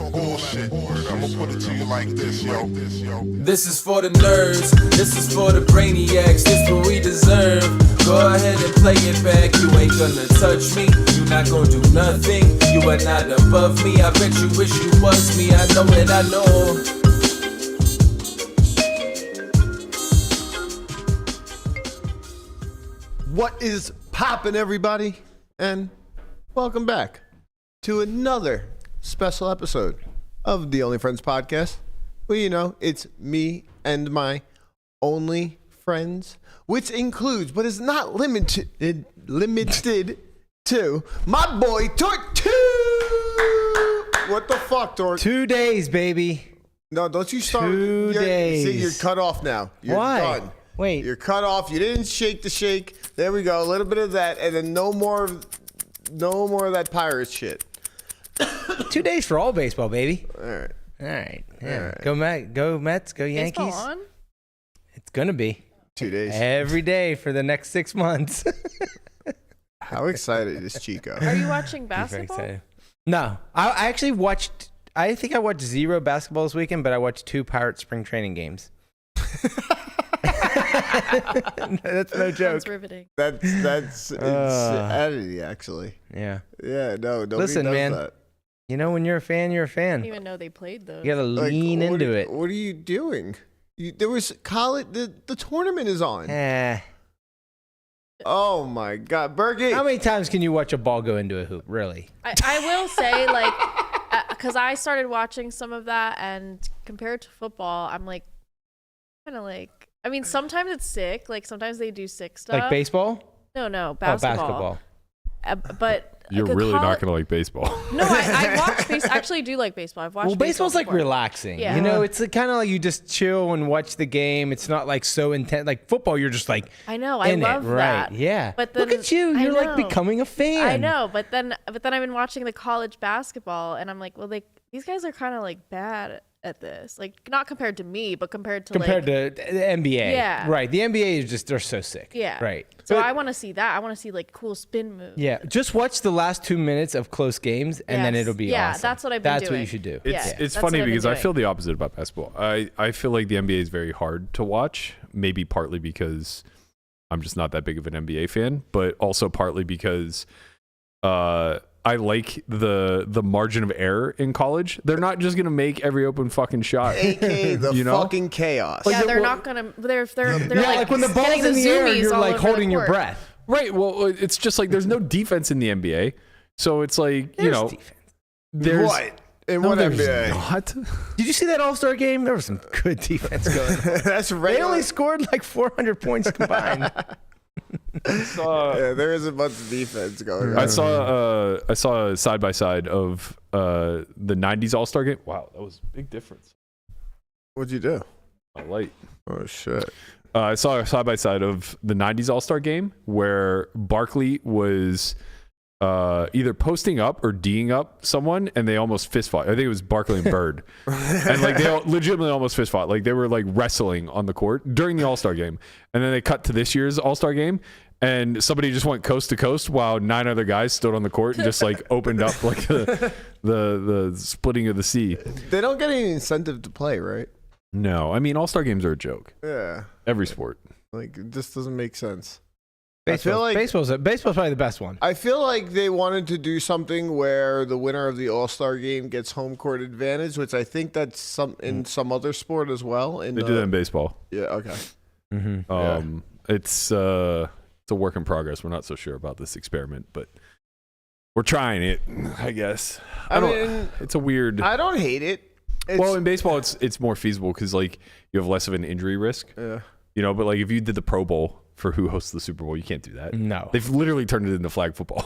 that bullshit. I'ma put it to you like this, yo. This is for the nerds, this is for the brainiacs, this what we deserve. Go ahead and play it back, you ain't gonna touch me, you not gonna do nothing, you are not above me, I bet you wish you was me, I know it, I know. What is poppin', everybody? And welcome back to another special episode of the Only Friends podcast. Well, you know, it's me and my only friends, which includes, but is not limited to my boy Tortu. What the fuck, Tort? 2 days, baby. No, don't you start. 2 days. See, you're cut off now. You're Why? done. Wait. You're cut off. You didn't shake the shake. There we go. A little bit of that, and then no more of that Pirates shit. 2 days for all baseball, baby. All right. Yeah. All right. Go Mets, go Yankees. Baseball on? It's gonna be 2 days. every day for the next 6 months. How excited is Chico? Are you watching I'm very basketball? excited. No, I actually watched. I think I watched 0 basketball this weekend, but I watched 2 Pirates spring training games. That's no joke. Sounds riveting. That's insanity, actually. Yeah. Yeah, no, nobody Listen, does man. that. You know, when you're a fan, you're a I fan. didn't even know they played those. You gotta Like, lean into it. What are you doing? There was college. The tournament is on. Oh my God, Berkey! How many times can you watch a ball go into a hoop? Really? I will say, like, because I started watching some of that, and compared to football, I'm like, kind of like, I mean, sometimes it's sick. Like, sometimes they do sick stuff. Like baseball? No, Oh, basketball. But You're really not gonna like baseball. No, I watch baseball. I actually do like baseball. I've watched. Well, baseball's like before. relaxing. Yeah. You know, it's kind of like you just chill and watch the game. It's not like so intense. Like football, you're just like I know. I in love it, right? that. Yeah. But then, look at you. I You're like know. becoming a fan. I know, but then I've been watching the college basketball, and I'm like, well, these guys are kind of like bad at this, like not compared to me, but compared to to the NBA. Yeah. Right. The NBA is just, they're so sick. Yeah. Right. So But- I want to see that. I want to see like cool spin moves. Yeah. Just watch the last 2 minutes of close games, and then Yes. it'll be Yeah, awesome. that's what I've been That's what doing. you should do. Yeah. It's That's funny what I've been because I doing. feel the opposite about basketball. I feel like the NBA is very hard to watch, maybe partly because I'm just not that big of an NBA fan, but also partly because I like the margin of error in college. They're not just gonna make every open fucking shot. AKA the You know? fucking chaos. Yeah, they're not gonna. They're yeah, like when the ball's getting in the air, zoomies you're all like over the holding your court. breath. Right. Well, it's just like there's no defense in the NBA, so it's like There's you know, defense. there's What? In no, what there's NBA? not. Did you see that All-Star game? There was some good defense going on. That's They regular. only scored like 400 points combined. Yeah, there isn't much defense going on. I saw a side by side of the '90s All Star game. Wow, that was a big difference. What'd you do? I light. Oh shit! I saw a side by side of the '90s All Star game where Barkley was either posting up or D'ing up someone, and they almost fist fought. I think it was Barkley and Bird, and like they legitimately almost fist fought. Like they were like wrestling on the court during the All Star game, and then they cut to this year's All Star game. And somebody just went coast to coast while 9 other guys stood on the court and just like opened up like the splitting of the sea. They don't get any incentive to play, right? No, I mean All-Star games are a joke. Yeah, Every sport. like it just doesn't make sense. Baseball's probably the best one. I feel like they wanted to do something where the winner of the All-Star game gets home court advantage, which I think that's in some other sport as well. They do that in baseball. Yeah. Okay. Mm-hmm. It's a work in progress. We're not so sure about this experiment, but we're trying it, I guess. I mean, it's a weird. I don't hate it. Well, in baseball, it's more feasible because like you have less of an injury risk. Yeah. You know, but like if you did the Pro Bowl for who hosts the Super Bowl, you can't do that. No. They've literally turned it into flag football.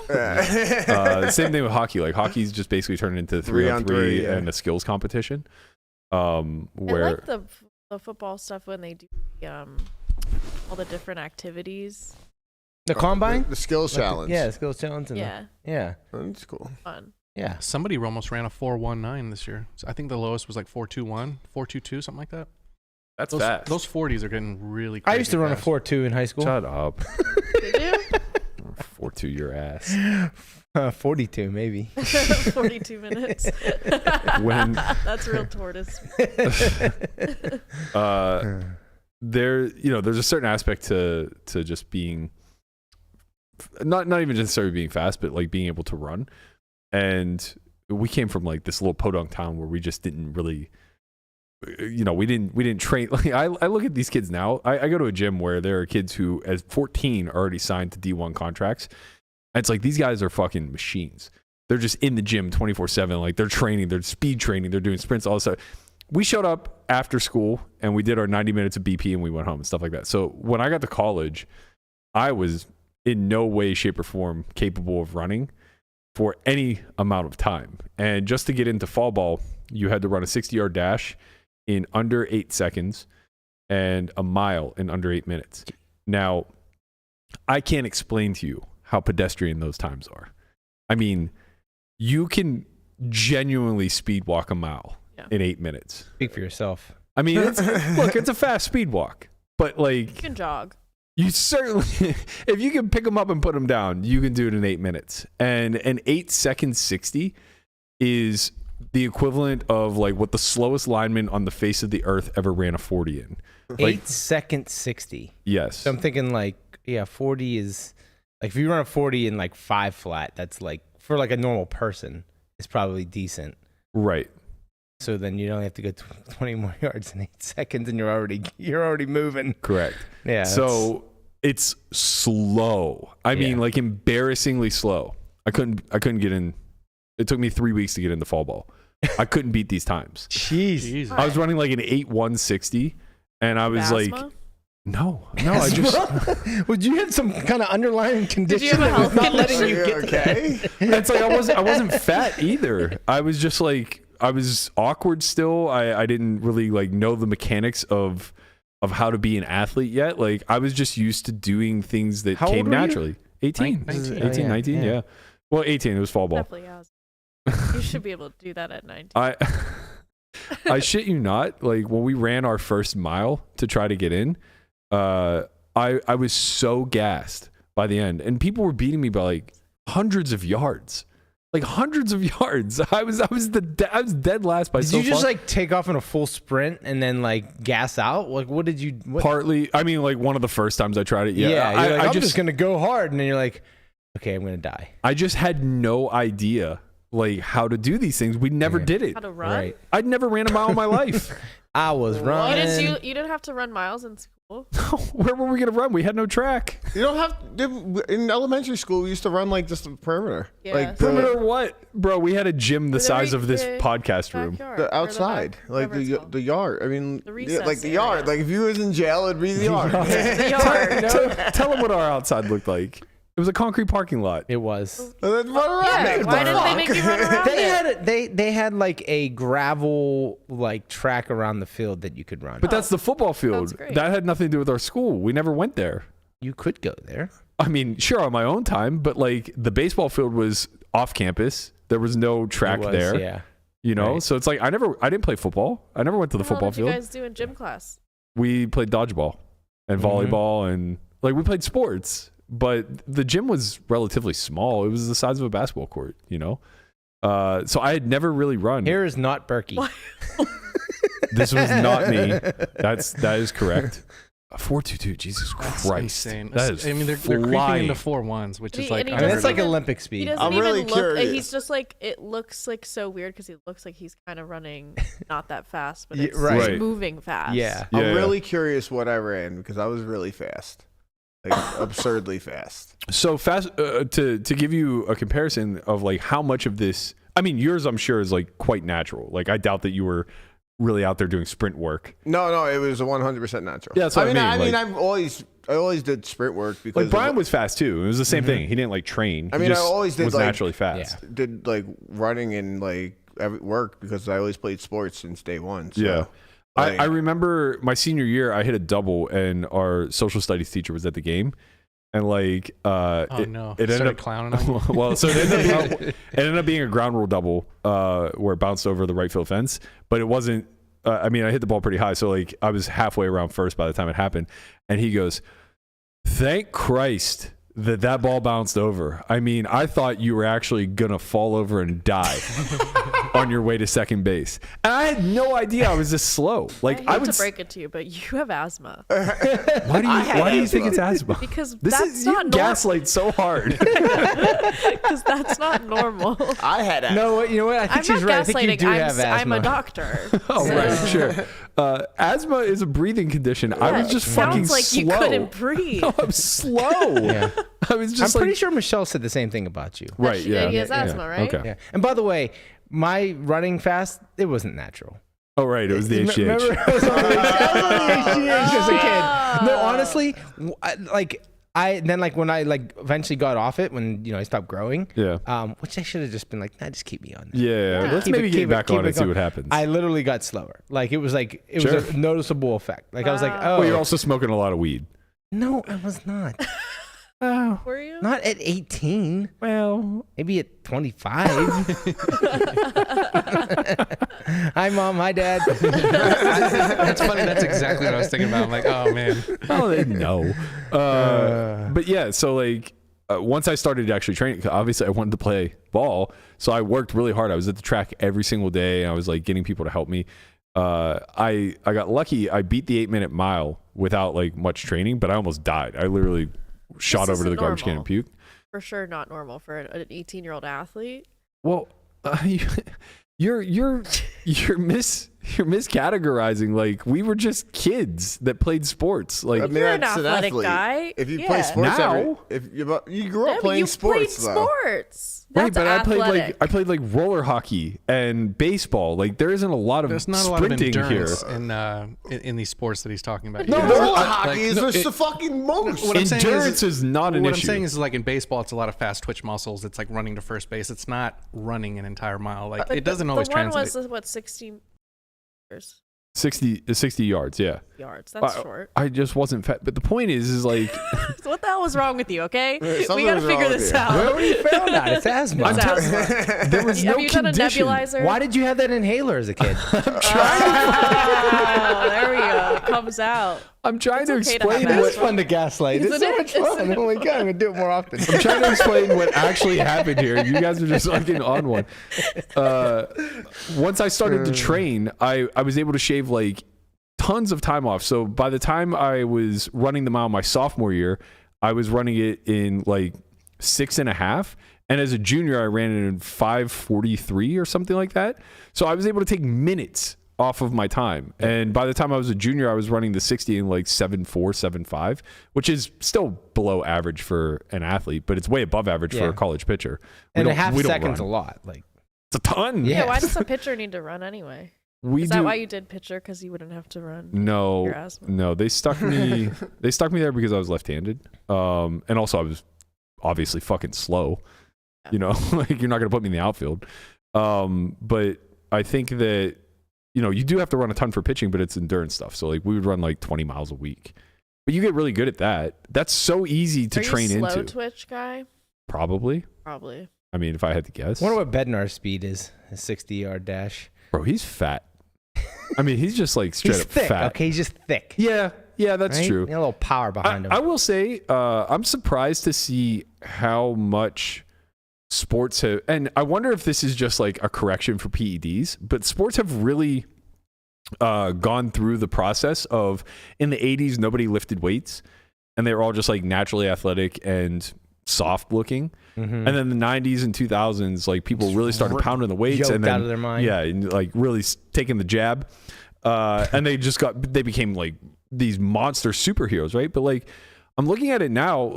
Same thing with hockey. Like hockey's just basically turned into 3-on-3 yeah. and a skills competition. Where I like the football stuff when they do all the different activities. The combine? the skills challenge. Yeah, the skills challenge. And Yeah, That's cool. fun. Yeah. Somebody almost ran a 4.19 this year. So I think the lowest was like 4.21, 4.22, something like that. that's Those, fast. those 40s are getting really crazy I used to run a fast. 4.2 in high school. Shut up. Did you? 4.2 your ass. 42 maybe. 42 minutes. When That's real tortoise. there's a certain aspect to just being not even necessarily being fast, but like being able to run. And we came from like this little podunk town where we just didn't really, we didn't train. Like I look at these kids now. I go to a gym where there are kids who at 14 are already signed to D1 contracts. And it's like these guys are fucking machines. They're just in the gym 24/7. Like they're training, they're speed training, they're doing sprints, all this stuff. We showed up after school and we did our 90 minutes of BP and we went home and stuff like that. So when I got to college, I was in no way, shape, or form capable of running for any amount of time. And just to get into fall ball, you had to run a 60-yard dash in under 8 seconds and a mile in under 8 minutes. Now, I can't explain to you how pedestrian those times are. I mean, you can genuinely speed walk a mile in 8 minutes. Speak for yourself. I mean, it's a fast speed walk, but like You can jog. you certainly, if you can pick them up and put them down, you can do it in 8 minutes. And an 8 second 60 is the equivalent of like what the slowest lineman on the face of the earth ever ran a 40 in. 8 second 60. Yes. So I'm thinking 40 is like if you run a 40 in like 5 flat, that's like for like a normal person, it's probably decent. Right. So then you only have to go 20 more yards in 8 seconds, and you're already moving. Correct. Yeah. So it's slow. I mean, like embarrassingly slow. I couldn't get in. It took me 3 weeks to get into fall ball. I couldn't beat these times. Jeez. I was running like an 8.160, and I was like, no. I just. Would you have some kind of underlying condition you have a that was health not letting condition? you get Okay. It's like I wasn't fat either. I was just like I was awkward still. I didn't really like know the mechanics of how to be an athlete yet. Like I was just used to doing things that How came old were you? naturally. 18. 19. 19. Yeah. Well, 18. It was fall ball. Definitely has. You should be able to do that at 19. I shit you not. Like when we ran our first mile to try to get in, I was so gassed by the end, and people were beating me by like hundreds of yards. Like hundreds of yards. I was dead last by Did so you just far. like take off in a full sprint and then like gas out? Like what did you? What? Partly, I mean, like one of the first times I tried it. Yeah, You're like, I I'm just gonna go hard, and then you're like, okay, I'm gonna die. I just had no idea like how to do these things. We never did it. How to run? Right. I'd never ran a mile in my life. I was running. You didn't have to run miles in school. Where were we gonna run? We had no track. You don't have in elementary school. We used to run like just the perimeter, Yeah. like Perimeter what, bro? We had a gym the size of this podcast room. Backyard, the or outside, like whatever it's called. the yard. I mean, The recess like the area. yard. Like if you was in jail, it'd be the yard. The yard. Tell them what our outside looked like. It was a concrete parking lot. It was. And then run around Yeah, it. why didn't they Fuck. make you run around it? They had like a gravel like track around the field that you could run. But that's the football field. Sounds great. That had nothing to do with our school. We never went there. you could go there. I mean, sure, on my own time, but like the baseball field was off campus. There was no track It was, there. Yeah. You know, Right. so it's like I didn't play football. I never went to the What football did you field. guys do in gym class? We played dodgeball and volleyball and like we played sports, but the gym was relatively small. It was the size of a basketball court, you know? So I had never really run. Here is not Berkey. What? This was not me. That is correct. 4.22, Jesus That's Christ. insane. That is I mean, they're creeping flying. into 4.1s, which And is he- like and he I mean, that's doesn't like even- Olympic He speed. doesn't I'm even really look. curious. He's just like it looks like so weird because he looks like he's kind of running not that fast, but Yeah, it's right. Right. moving fast. Yeah. Yeah, I'm yeah. really curious what I ran because I was really fast, like absurdly fast. So fast to give you a comparison of like how much of this, I mean, yours I'm sure is like quite natural. Like I doubt that you were really out there doing sprint work. No, it was 100% natural. Yeah, that's what I mean, I mean, like- I always did sprint work because Like Brian was fast too. It was the same thing. He didn't like train. I He mean, I just always did was like naturally fast. did like running and like every work because I always played sports since day one. So, Yeah. like, I remember my senior year, I hit a double, and our social studies teacher was at the game, and like, oh it, no, it ended started up clowning on you. well, so it ended up being a ground rule double, where it bounced over the right field fence, but it wasn't. I mean, I hit the ball pretty high, so like I was halfway around first by the time it happened, and he goes, "Thank Christ that ball bounced over. I mean, I thought you were actually gonna fall over and die on your way to second base, and I had no idea I was this slow. Like I hate would to break it to you, but you have asthma. Why do you think it's asthma? Because This that's is not you normal. gaslight so hard. Because that's not normal. I had asthma. No, you know what? I think I'm she's not right. I think you gaslighting. do have asthma. I'm a doctor. Oh, right, sure. Asthma is a breathing condition. I was just it fucking sounds like slow. you couldn't breathe. No, I'm slow. Yeah. I was I'm just pretty sure Michelle said the same thing about you. Right, She- yeah. he has asthma, right? Okay. Yeah. And by the way, my running fast, it wasn't natural. Oh, right. It was the HGH. Remember, I was on the HGH as a kid. No, honestly, when I eventually got off it, when I stopped growing. Yeah. Which I should have just been like, nah, just keep me on. Yeah. Let's maybe get back on it and see what happens. I literally got slower. Like it was Sure. a noticeable effect. Like I was like, Wow. oh, Well, you're also smoking a lot of weed. no, I was not. Were you? Not at 18. Well, Maybe at 25. Hi, Mom. Hi, Dad. That's funny. That's exactly what I was thinking about. I'm like, oh man. oh, they know. But yeah, so once I started actually training, obviously I wanted to play ball, so I worked really hard. I was at the track every single day, and I was like getting people to help me. I got lucky. I beat the 8-minute mile without much training, but I almost died. I literally shot over to the garbage can and puked. For sure not normal for an 18-year-old athlete. Well, you're miscategorizing. We were just kids that played sports. I mean, You're an that's athletic athlete. If If you play sports, Now? if you grew up Yeah, but playing you sports, played though. sports. Right, That's but athletic. I played roller hockey and baseball. There isn't a lot of There's not a lot of sprinting endurance here. in these sports that he's talking about. No, here. roller Like, hockey is no, just the fucking most. what I'm saying Endurance is not an what issue. I'm saying is in baseball, it's a lot of fast twitch muscles. It's like running to first base. It's not running an entire mile. But It doesn't always the one translate. was 60 meters, 60 yards, yeah. yards. That's short. I just wasn't fat. But the point is So what the hell was wrong with you? Okay, Something we gotta was wrong figure with this you. out. Where were you found that? It's asthma. It's asthma. there was Have no you done a condition. nebulizer? Why did you have that inhaler as a kid? Oh, there we go. Comes out. I'm trying to It's okay to explain have what asthma. fun to gaslight. It's Isn't so it? much fun. Oh my God, I'm going to do it more often. I'm trying to explain what actually happened here. You guys are just fucking on one. Once I started to train, I was able to shave tons of time off. So by the time I was running the mile my sophomore year, I was running it in 6.5. And as a junior, I ran it in 5:43 or something like that. So I was able to take minutes off of my time. And by the time I was a junior, I was running the 60 in 7.4, 7.5, which is still below average for an athlete, but it's way above average for Yeah. a college pitcher. And a half we don't second's a run. lot. It's a ton. Yeah. Yeah. Why does a pitcher need to run anyway? We Is do. that why you did pitcher? Because you wouldn't have to run. No, Your asthma. no, they stuck me. They stuck me there because I was left-handed, and also I was obviously fucking slow. You're not gonna put me in the outfield. But I think that you do have to run a ton for pitching, but it's endurance stuff. So we would run 20 miles a week, but you get really good at that. That's so easy to Are train you slow into. twitch guy? Probably. Probably. I mean, if I had to guess. I wonder what Bednar's speed is. A 60-yard dash. Bro, he's fat. I mean, he's just straight He's up thick. fat. Okay, he's just thick. Yeah, that's right? true. Got a little power behind him. I will say, I'm surprised to see how much sports have, and I wonder if this is just a correction for PEDs, but sports have really gone through the process of, in the 80s, nobody lifted weights, and they were all just naturally athletic and soft looking. Mm-hmm. And then the 90s and 2000s, people really started pounding the weights Yoked and then out of their mind. yeah, and really taking the jab. And they became these monster superheroes, right? But I'm looking at it now,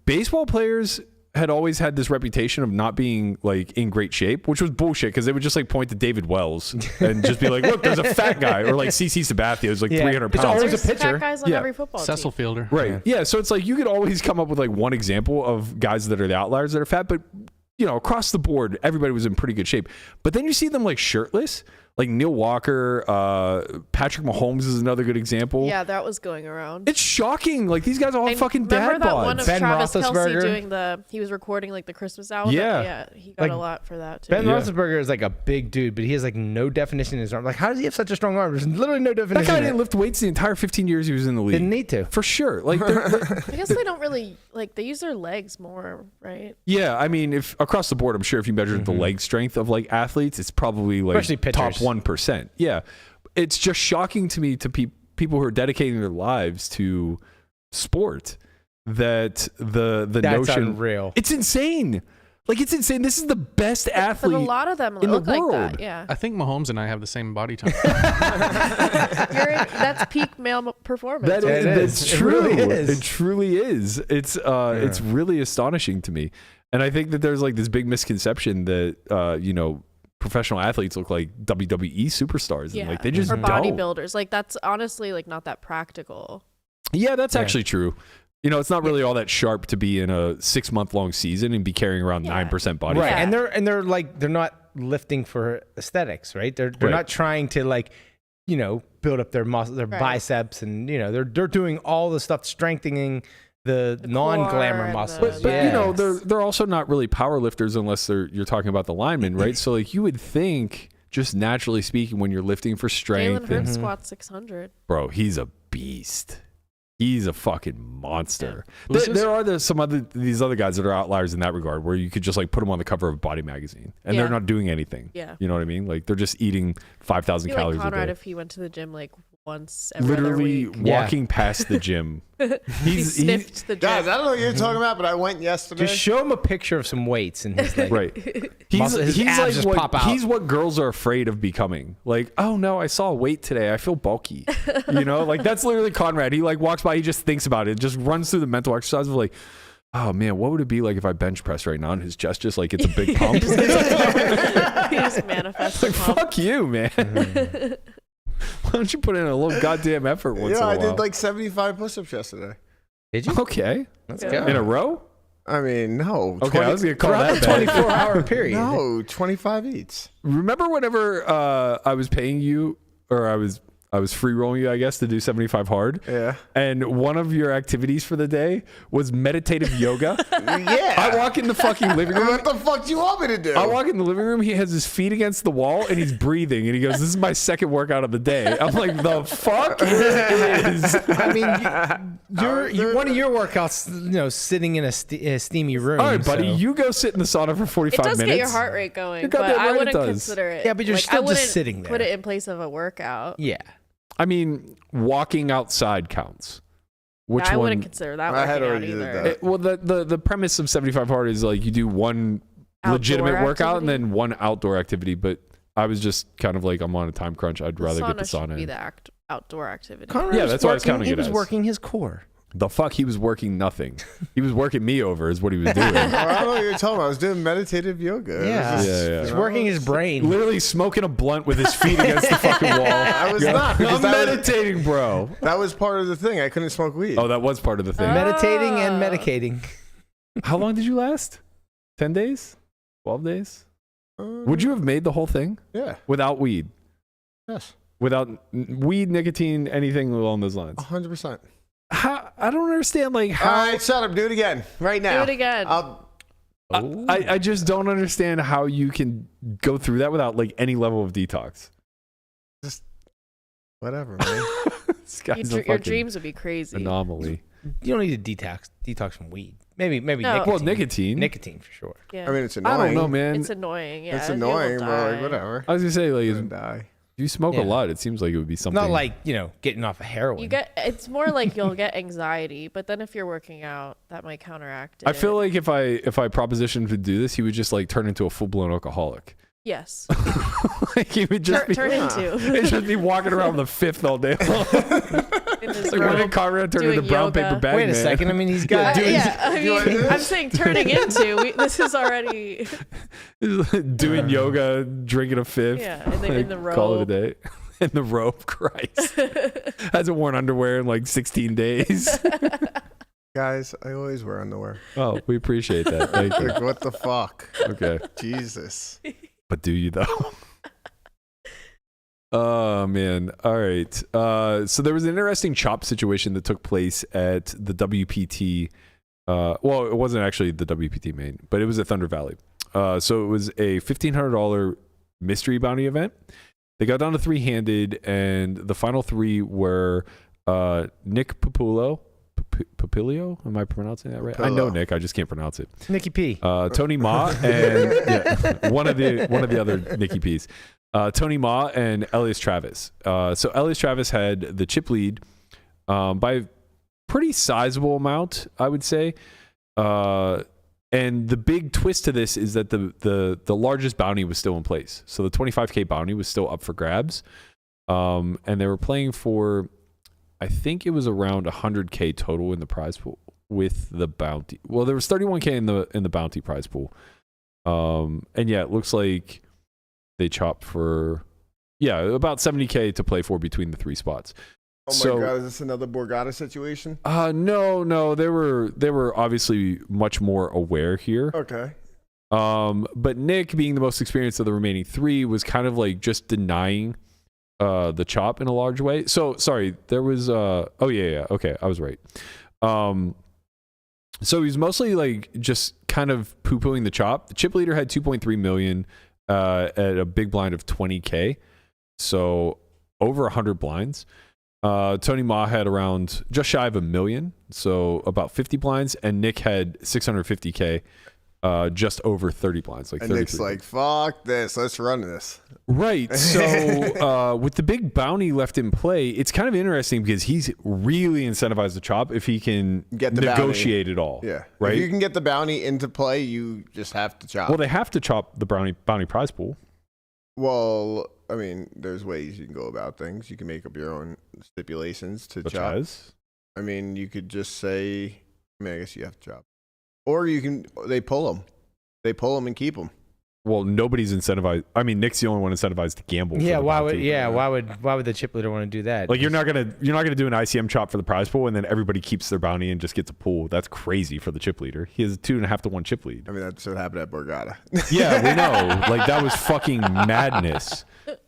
baseball players had always had this reputation of not being in great shape, which was bullshit because they would just point to David Wells and just be look, there's a fat guy, or CC Sabathia who's 300 It's pounds. always a There's pitcher. fat guys on Yeah. every football Cecil team. Fielder. Right. Yeah. So it's you could always come up with one example of guys that are the outliers that are fat, but across the board, everybody was in pretty good shape. But then you see them shirtless. Like Neil Walker, Patrick Mahomes is another good example. Yeah, that was going around. It's shocking. Like these guys all have fucking dad remember that one bods. of Ben Travis Kelce Roethlisberger. he was recording like the Christmas album. Yeah. He got Like, a lot for that too. Ben Yeah. Roethlisberger is like a big dude, but he has like no definition in his arm. Like, how does he have such a strong arm? There's literally no definition. That guy in didn't it. lift weights the entire 15 years he was in the league. Didn't need to. For sure. Like, I guess they don't really like they use their legs more, right? yeah, I mean, if across the board, I'm sure if you measured the leg strength of like athletes, it's probably like Especially top pitchers. 1%. Yeah, it's just shocking to me to people who are dedicating their lives to sport that the That's notion unreal. It's insane. Like it's insane. This is the best athlete. But a lot of them in the look like world. that. Yeah, I think Mahomes and I have the same body type. that's peak male performance. That It is, is. it's It true. really is. It truly is. It's really astonishing to me. And I think that there's like this big misconception that professional athletes look like WWE superstars, yeah, and like they just or don't. bodybuilders. Like that's honestly like not that practical. Yeah, that's Yeah. actually true. It's not really all that sharp to be in a 6-month long season and be carrying around Yeah. 9% body Right, fat. Yeah. and they're like they're not lifting for aesthetics, right? They're Right. not trying to like build up their muscle, their Right. biceps, and they're doing all the stuff strengthening the non-glamour core and muscles. But yeah. they're also not really power lifters unless you're talking about the linemen, right? So like you would think, just naturally speaking, when you're lifting for Jalen strength, Hurts squats 600. bro, he's a beast. He's a fucking monster. Who's There are these other guys that are outliers in that regard, where you could just like put them on the cover of Body magazine, and Yeah. they're not doing anything. Yeah. You know what I mean? Like they're just eating 5,000 I feel like calories Conrad a day. if he went to the gym like once every other Literally week. Yeah. walking past the gym. He sniffed the gym. Guys, I don't know what you're talking about, but I went yesterday. Just show him a picture of some weights, and he's like, Right. He's His abs like just what, pop out. he's what girls are afraid of becoming. Like, oh no, I saw a weight today. I feel bulky. Like that's literally Conrad. He like walks by, he just thinks about it. Just runs through the mental exercise of like, oh man, what would it be like if I bench press right now? And his chest just like it's a big pump. He just manifests Like a pump. fuck you, man. Why don't you put in a little goddamn effort once in a I while? did like 75 push-ups yesterday. "Did you? Okay. Let's Yeah. go." In a row? I mean, no. Okay, I was gonna call Throughout that the bad. 24-hour period. No, 25 eats. Remember whenever I was paying you, or I was free rolling you, I guess, to do 75 hard? Yeah. And one of your activities for the day was meditative yoga. Yeah. I walk in the fucking living room. What the fuck do you want me to do? I walk in the living room. He has his feet against the wall and he's breathing. And he goes, "This is my second workout of the day." I'm like, "The fuck is?" I mean, one of your workouts, sitting in a steamy room. All right, buddy, so- you go sit in the sauna for 45 It does minutes. get your heart rate going, You're but goddamn I right it wouldn't does. consider it. Yeah, but you're like, still I just wouldn't sitting Put there. it in place of a workout. Yeah. I mean, walking outside counts. Which I one? wouldn't consider that I had working out already did either. that. Well, the premise of 75 hard is like you do one legitimate Outdoor workout and activity? then one outdoor activity. But I was just kind of like, I'm on a time crunch. I'd rather get the should sauna be in. the outdoor activity. Conrad Yeah, was that's what I was working- counting He it was as. working his core. The fuck? He was working nothing. He was working me over is what he was doing. I don't know what you're talking about. I was doing meditative yoga. It was Yeah. just, Yeah. He's you know, working his brain. Literally smoking a blunt with his feet against the fucking wall. I was not, because I'm that was- meditating, bro. That was part of the thing. I couldn't smoke weed. Oh, that was part of the thing. Meditating and Ah. medicating. How long did you last? 10 days? 12 days? Would you have made the whole thing Yeah. without weed? Yes. Without weed, nicotine, anything along those lines? 100%. How, I don't understand, like, All how... right, shut up. Do it again. Right now. Do it again. I just don't understand how you can go through that without, like, any level of detox. Whatever, man. This guy's a Your fucking dreams would be crazy. anomaly. You don't need to detox from weed. Maybe No. nicotine. Well, nicotine. Nicotine for sure. Yeah. I mean, it's I annoying. don't know, man. it's annoying. Yeah, It's people annoying, but like, die. whatever. I was gonna say, like, I'm if gonna die. you smoke Yeah. a lot, it seems like it would be something. Not like, getting off of heroin. It's more like you'll get anxiety, but then if you're working out, that might counteract it. I feel like if I propositioned him to do this, he would just like turn into a full blown alcoholic. yes. Like he would just Turn into he'd just be walking around with a fifth all day long. in his Like when did robe. Conrad turn doing into brown yoga. paper bag Wait a man? second. I mean, he's got. I'm saying turning into. This is already. doing yoga, drinking a fifth. Yeah, in the Call it a robe. day. In the robe, Christ. Hasn't worn underwear in like 16 days. Guys, I always wear underwear. Oh, we appreciate that. Thank you. Like, what the fuck? Okay. Jesus. But do you though? Oh man. All right. So there was an interesting chop situation that took place at the WPT. Well, it wasn't actually the WPT main, but it was at Thunder Valley. So it was a $1,500 mystery bounty event. They got down to 3-handed, and the final 3 were Nick Papilio. Am I pronouncing that right? Papillo. I know Nick. I just can't pronounce it. Nicky P. Tony Ma and one of the other Nicky P's. Tony Ma and Elias Travis. So Elias Travis had the chip lead by a pretty sizable amount, I would say. And the big twist to this is that the largest bounty was still in place. So the 25K bounty was still up for grabs. And they were playing for, I think it was around 100K total in the prize pool with the bounty. Well, there was 31K in the bounty prize pool. And yeah, it looks like they chopped for about 70K to play for between the 3 spots. Oh my God, is this another Borgata situation? No, they were obviously much more aware here. Okay. But Nick, being the most experienced of the remaining 3, was kind of like just denying the chop in a large way. So sorry, there was okay, I was right. So he's mostly like just kind of poo-pooing the chop. The chip leader had 2.3 million at a big blind of 20K, so over 100 blinds. Tony Ma had around just shy of 1 million, so about 50 blinds, and Nick had 650K, just over 30 blinds. And Nick's like, fuck this, let's run this. Right. So with the big bounty left in play, it's kind of interesting because he's really incentivized the chop if he can Get the negotiate it all. Yeah. Right. If you can get the bounty into play, you just have to chop. Well, they have to chop the bounty prize pool. Well, I mean, there's ways you can go about things. You can make up your own stipulations to Such chop. as? I mean, you could just say, I guess you have to chop. Or they pull them. They pull them and keep them. Well, nobody's incentivized. I mean, Nick's the only one incentivized to gamble. Yeah, for the bounty. why would the chip leader want to do that? Like you're not gonna do an ICM chop for the prize pool and then everybody keeps their bounty and just gets a pool. That's crazy for the chip leader. He has a 2.5 to 1 chip lead. I mean, that's what happened at Borgata. Yeah, we know. Like that was fucking madness.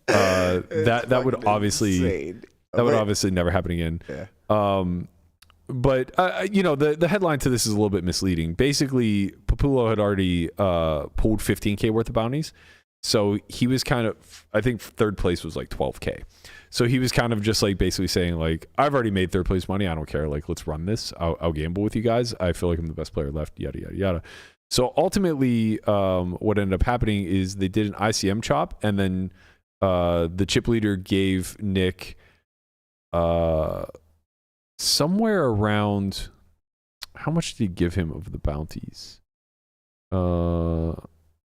That would obviously insane. would obviously never happen again. Yeah. But the headline to this is a little bit misleading. Basically, Papullo had already pulled 15K worth of bounties, so he was kind of, I think third place was like 12K. So he was kind of just like basically saying like, I've already made third place money. I don't care. Like, let's run this. I'll gamble with you guys. I feel like I'm the best player left. Yada yada yada. So ultimately, what ended up happening is they did an ICM chop, and then the chip leader gave Nick somewhere around, how much did he give him of the bounties? How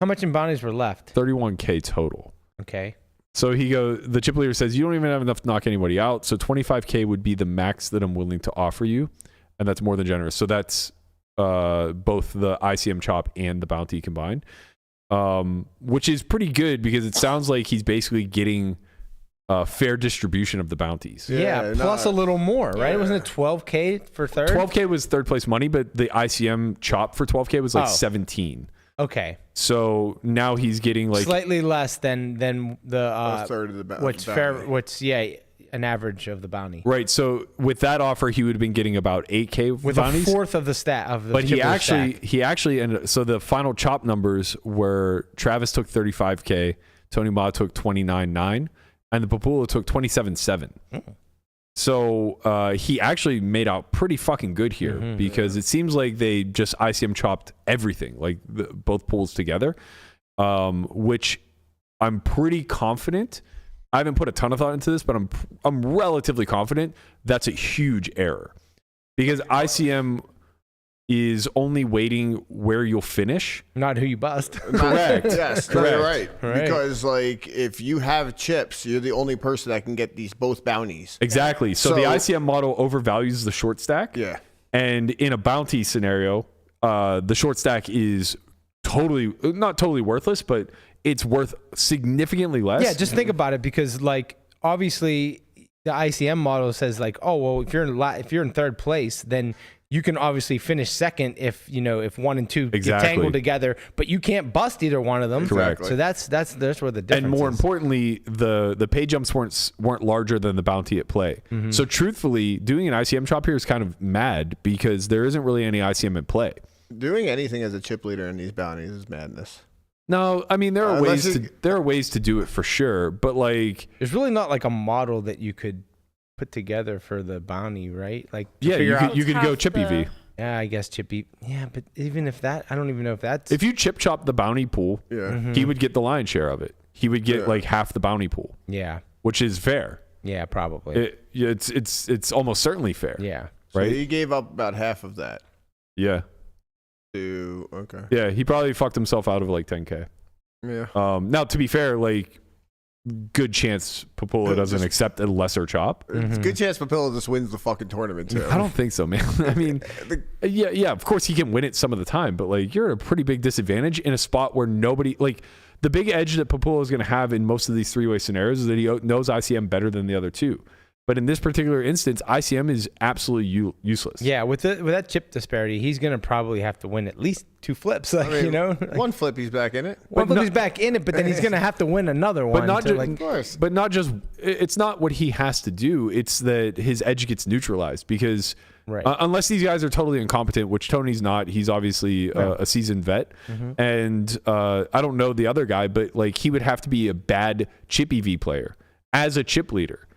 much in bounties were left? 31K total. Okay. So the chip leader says, you don't even have enough to knock anybody out. So 25K would be the max that I'm willing to offer you. And that's more than generous. So that's both the ICM chop and the bounty combined, which is pretty good because it sounds like he's basically getting fair distribution of the bounties. Yeah, plus a little more, right? Yeah. Wasn't it 12K for third? 12K was third place money, but the ICM chop for 12K was like 17. Okay. So now he's getting like slightly less than the A third of the what's bounty. fair? What's an average of the bounty? right. So with that offer, he would have been getting about 8K With bounties. a fourth of the stat of the. But he chipper actually ended. So the final chop numbers were Travis took 35K, Tony Ma took 29.9, and the Papula took 27.7. So he actually made out pretty fucking good here because it seems like they just ICM chopped everything, like both pools together, which I'm pretty confident. I haven't put a ton of thought into this, but I'm relatively confident that's a huge error because ICM is only weighting where you'll finish, not who you bust. Correct. Yes, Correct. you're right. Right. Because like if you have chips, you're the only person that can get these both bounties. Exactly. So the ICM model overvalues the short stack. Yeah. And in a bounty scenario, the short stack is not totally worthless, but it's worth significantly less. Yeah, just think about it because like obviously the ICM model says like, oh well, if you're in third place, then you can obviously finish second if 1 and 2 Exactly. get tangled together, but you can't bust either one of them. Correct. So that's where the difference And more is. importantly, the pay jumps weren't larger than the bounty at play. Mm-hmm. So truthfully, doing an ICM chop here is kind of mad because there isn't really any ICM at play. Doing anything as a chip leader in these bounties is madness. No, I mean there are Unless ways to do it for sure, but like There's really not like a model that you could put together for the bounty, right? Like to yeah, figure out, you could go chip EV. yeah, I guess chippy. Yeah, but even if that, I don't even know if that's. If you chip chop the bounty pool, Yeah. he would get the lion's share of it. He would get like half the bounty pool, yeah, which is fair. yeah, probably. It's almost certainly fair. Yeah. So Right? he gave up about half of that Yeah. to okay. Yeah, he probably fucked himself out of like 10K. Yeah. Now, to be fair, like, good chance Papula doesn't accept a lesser chop. It's a good chance Papilla just wins the fucking tournament too. I don't think so, man. I mean, yeah, of course he can win it some of the time, but like you're at a pretty big disadvantage in a spot where nobody like the big edge that Papula is going to have in most of these three-way scenarios is that he knows ICM better than the other two. But in this particular instance, ICM is absolutely useless. Yeah, with that chip disparity, he's gonna probably have to win at least 2 flips. Like, I mean, like, one flip, he's back in it. one flip he's back in it, but then he's gonna have to win another one. But not to, just, like, Of course. but not just. It's not what he has to do. It's that his edge gets neutralized because Right. Unless these guys are totally incompetent, which Tony's not. He's obviously a seasoned vet, and I don't know the other guy, but like he would have to be a bad chip EV player as a chip leader,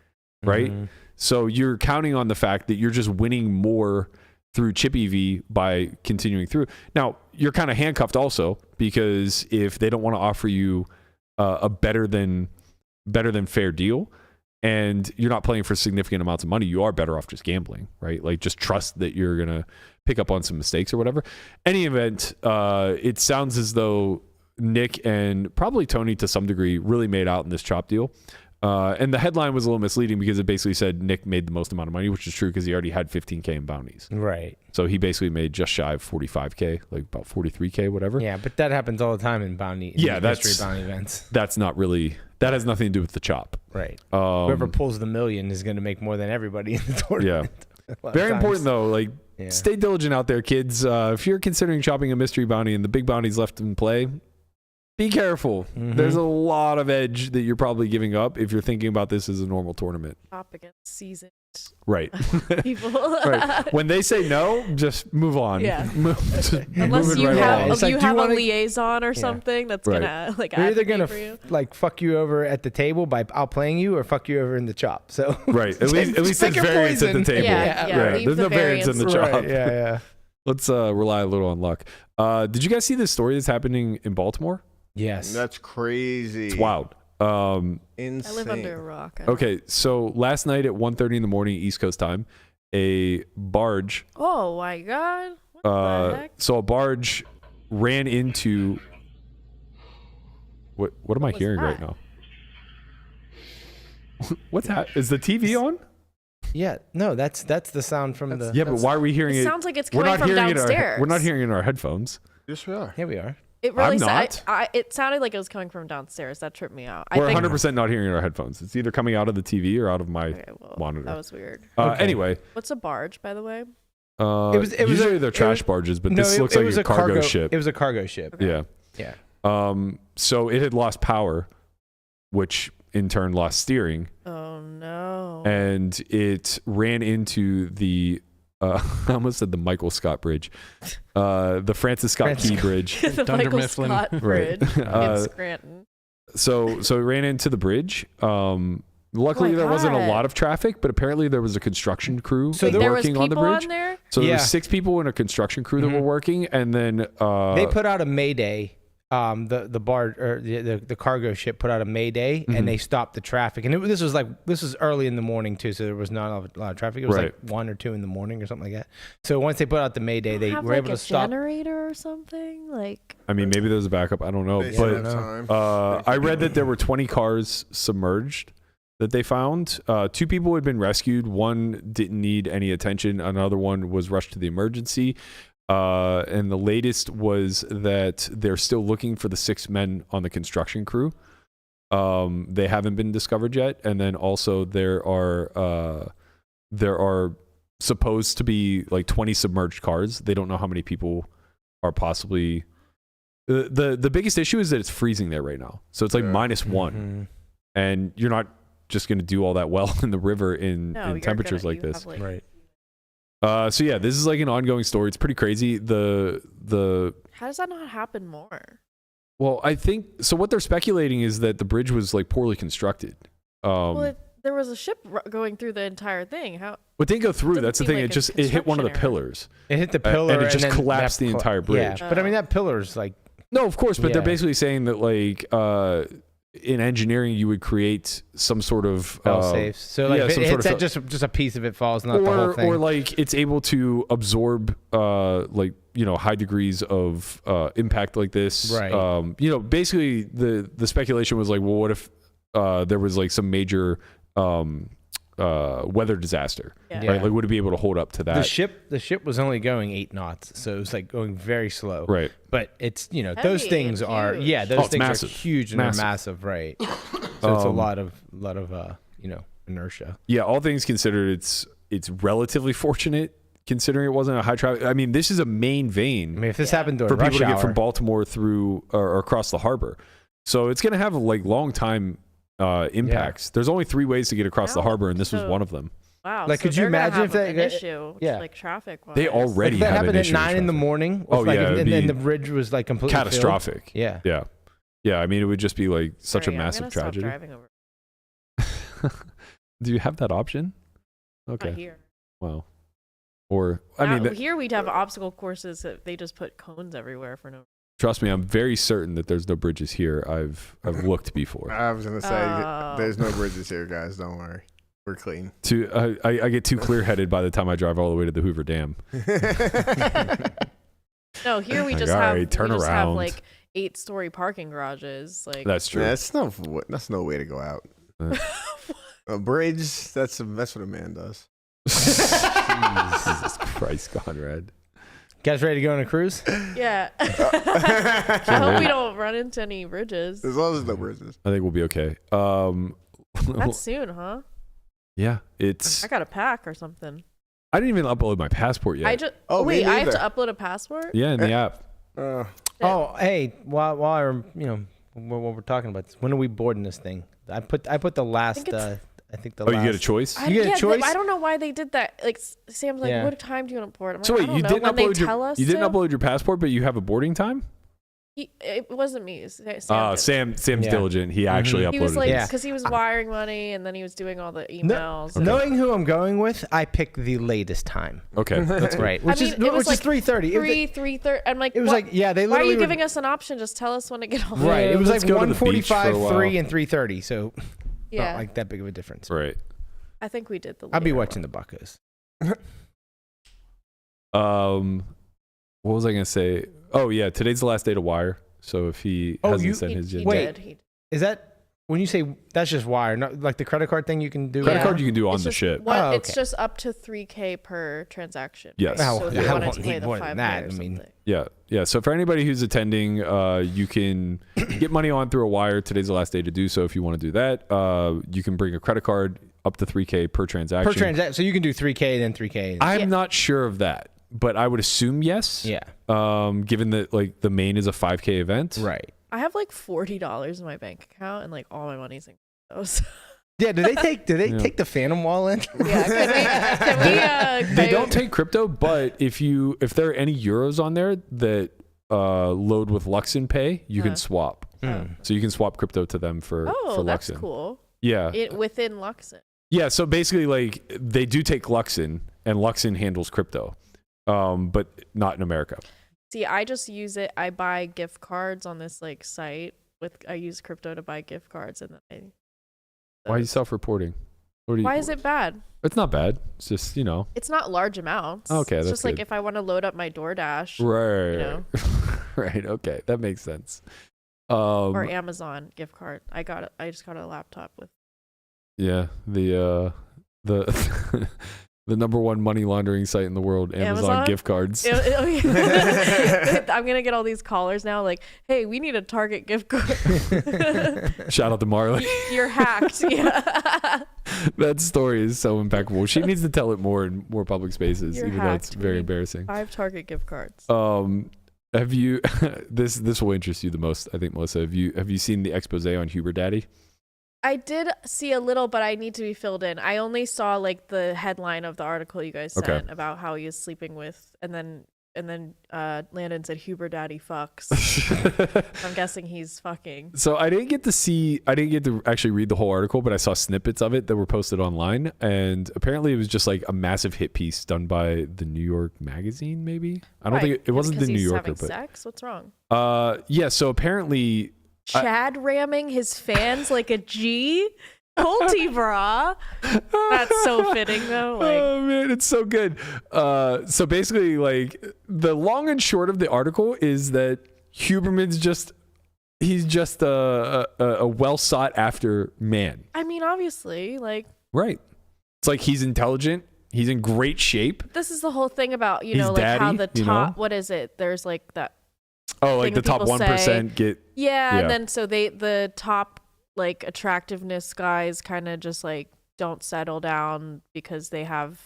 right? So you're counting on the fact that you're just winning more through chip EV by continuing through. Now, you're kind of handcuffed also because if they don't want to offer you a better than fair deal and you're not playing for significant amounts of money, you are better off just gambling, right? Like just trust that you're going to pick up on some mistakes or whatever. Any event, it sounds as though Nick and probably Tony to some degree really made out in this chop deal. And the headline was a little misleading because it basically said Nick made the most amount of money, which is true because he already had 15K in bounties. right. So he basically made just shy of 45K, like about 43K, whatever. Yeah, but that happens all the time in bounty. Yeah, mystery bounty events. That's not really, that has nothing to do with the chop. Right. Whoever pulls the million is going to make more than everybody in the tournament. Yeah. A lot of Very times. important though, like stay diligent out there, kids. If you're considering chopping a mystery bounty and the big bounties left in play, be careful. There's a lot of edge that you're probably giving up if you're thinking about this as a normal tournament. Top against seasoned Right. people. Right. When they say no, just move on. Yeah. Just Unless move it you right have, along. It's like, you do you have a wanna- liaison or something that's Right. gonna like They're either advocate gonna for you. like fuck you over at the table by outplaying you, or fuck you over in the chop. So Right. At least Pick there's your variance at the poison. table. Yeah, leave There's the no variance in the variance. chop. Right, yeah. Let's rely a little on luck. Did you guys see this story that's happening in Baltimore? Yes. That's crazy. It's wild. Insane. I live under a rock. I don't Okay, so last night at 1:30 in the morning East Coast time, a barge know. Oh my god. What the heck? so a barge ran into what am I was hearing right that? now? What's that? Is the TV on? Yeah. No, that's the sound from the. Yeah, but why are we hearing it? It sounds like it's We're coming not from hearing it. downstairs. We're not hearing it in our headphones. Yes, we are. Here we are. It really I'm sa- not. it sounded like it was coming from downstairs. That tripped me out. We're I think 100% not hearing it in our headphones. It's either coming out of the TV or out of my Okay, well, monitor. that was weird. Okay. Anyway, What's a barge, by the way? It was usually a- they're it trash was- barges, but No, this looks it like was a cargo ship. It was a cargo ship. Yeah. Yeah. So it had lost power, which in turn lost steering, Oh no. and it ran into the I almost said the Michael Scott Bridge, the Francis Scott Francis Key Scott. Bridge. the Dunder Michael Mifflin. Scott Right. Bridge in Scranton. So it ran into the bridge. Luckily, my there wasn't a God. lot of traffic, but apparently there was a construction crew So Wait, there was working people on the bridge. on there? So there Yeah. were 6 people in a construction crew that were working, and then They put out a mayday. The barge or the cargo ship put out a mayday, and they stopped the traffic. And this was early in the morning too, so there was not a lot of traffic. It was Right. like 1 or 2 in the morning or something like that. So once they put out the mayday, they have were like able a to stop. generator or something? Like I mean, maybe there's a backup. I don't know, They but have time. I read that there were 20 cars submerged that they found. 2 people had been rescued. 1 didn't need any attention. Another one was rushed to the emergency. And the latest was that they're still looking for the 6 men on the construction crew. They haven't been discovered yet. And then also there are supposed to be like 20 submerged cars. They don't know how many people are possibly. The biggest issue is that it's freezing there right now. So it's like -1, and you're not just going to do all that well in the river in temperatures like this. Right. So yeah, this is like an ongoing story. It's pretty crazy. How does that not happen more? Well, I think so. What they're speculating is that the bridge was like poorly constructed. There was a ship going through the entire thing. How? It didn't go through. Doesn't That's the seem thing. like It hit one of the construction error. pillars. It hit the pillar and it just then collapsed that the entire bridge. Yeah, but I mean that pillar's like No, of course, but they're Yeah. basically saying that like in engineering you would create some sort of fail safe. So like if some it sort hits of that just a piece of it falls, not the whole thing. or like it's able to absorb like high degrees of impact like this. Right. Basically the speculation was like, well, what if there was like some major weather disaster? Yeah. Right? Like would it be able to hold up to that? the ship was only going 8 knots, so it was like going very slow. Right. But it's those Heavy things and are huge. those it's things massive. are huge and Massive. they're massive, right? So it's a lot of inertia. Yeah, all things considered, it's relatively fortunate considering it wasn't a high traffic. I mean, this is a main vein I mean, if this happened during for rush people to hour, get from Baltimore through or across the harbor. So it's going to have like long time impacts. There's only 3 ways to get across the harbor, and this was one of them. Wow. Like, so could you they're gonna imagine have if that- an issue? yeah. Like traffic. They already if that have happened an at issue 9 in the with morning. Oh, like, yeah, it'd and be the bridge was like completely filled. catastrophic. Yeah. Yeah. I mean, it would just be like such a massive I'm gonna tragedy. Stop driving over. Do you have that option? Not Okay. here. Wow. Or I mean, Here we'd have obstacle courses that they just put cones everywhere for no. trust me, I'm very certain that there's no bridges here. I've looked before. I was gonna say there's no bridges here, guys. Don't worry, we're clean. I get too clear-headed by the time I drive all the way to the Hoover Dam. No, here we Like, just all have right, turn we just around. have like 8-story parking garages. Like That's true. That's no way to go out. A bridge. That's what a man does. Jesus Christ, Conrad. Guys ready to go on a cruise? yeah. I hope we don't run into any bridges. As long as there's no bridges. I think we'll be okay. That's soon, huh? Yeah, it's. I got to pack or something. I didn't even upload my passport yet. I just Oh, me wait. I have to neither. upload a passport. Yeah, in the app. Oh, hey, while I'm while we're talking about this, when are we boarding this thing? I put the last. I think the Oh, last. you get a choice. You get a choice? I don't know why they did that. Like Sam's like, Yeah. what time do you want to board? I'm like, So I wait, don't you know. didn't When they upload tell us you didn't to? upload your passport, but you have a boarding time. It wasn't me. Sam. did. Sam's Yeah. diligent. He actually uploaded. He was like, it. Yeah. because he was wiring money and then he was doing all the emails. and- Knowing who I'm going with, I picked the latest time. Okay, that's good. Right, I which mean, it was is 3:30. 3:30. I'm like, It was what? like, yeah, they Why are literally you were- giving us an option? Just tell us when to get home. Right, it was let's like go to the beach for a 1:45, while. 3, and 3:30. So Yeah, not like that big of a difference. Right. I think we did the. I'll be later watching one. the Buccos. What was I gonna say? Oh yeah, today's the last day to wire. So if he hasn't sent his yet. Wait. Did. He Is that when you say that's just wire, not like the credit card thing you can do? Credit Yeah. card you can do on It's the just ship. What, Oh, It's okay. just up to 3K per transaction. Yes. Right? Oh, So if I you wanted won't to pay need the more than 5K that. or I mean- something. Yeah. So for anybody who's attending, you can get money on through a wire. Today's the last day to do so. If you want to do that, you can bring a credit card up to 3K per transaction. Per transaction, so you can do 3K then 3K. I'm not sure of that, but I would assume yes. Yeah. Given that like the main is a 5K event. Right. I have like $40 in my bank account and like all my money's in those. Yeah. Did they take the Phantom wall in? Yeah. Can we They pay- don't take crypto, but if there are any euros on there that load with Luxon Pay, you can swap. So you can swap crypto to them for Oh, that's Luxon. cool. Yeah. Within Luxon. Yeah, so basically, like, they do take Luxon, and Luxon handles crypto, but not in America. See, I just use it. I buy gift cards on this like site I use crypto to buy gift cards, and then Why are you self-reporting? Why is it bad? It's not bad. It's just, It's not large amounts. Okay, it's that's just like good. if I want to load up my DoorDash, Right. you know. Right, okay. That makes sense. Or Amazon gift card. I just got a laptop with. Yeah, the the number one money laundering site in the world, Amazon gift cards. I'm gonna get all these callers now. Like, hey, we need a Target gift card. Shout out to Marley. You're hacked. Yeah. That story is so impeccable. She needs to tell it more in more public spaces, You're even though it's hacked. very We need embarrassing. 5 Target gift cards. Have you this will interest you the most, I think, Melissa. Have you seen the expose on Huber Daddy? I did see a little, but I need to be filled in. I only saw like the headline of the article you guys sent about how he is sleeping with, and then Landon said Huber Daddy fucks. I'm guessing he's fucking. So I didn't get to actually read the whole article, but I saw snippets of it that were posted online, and apparently it was just like a massive hit piece done by the New York Magazine. Maybe I don't think it wasn't the New Yorker, but sex. What's wrong? Yeah. So apparently. Chad ramming his fans like a G. Colty bra. That's so fitting though. Oh man, it's so good. So basically, like the long and short of the article is that Huberman's he's just a well sought after man. I mean, obviously, like Right. It's like he's intelligent. He's in great shape. this is the whole thing about He's like how daddy, the you top. know? What is it? There's like that. Oh, like the thing top people 1% get. Yeah, Yeah. and then so the top like attractiveness guys kind of just like don't settle down because they have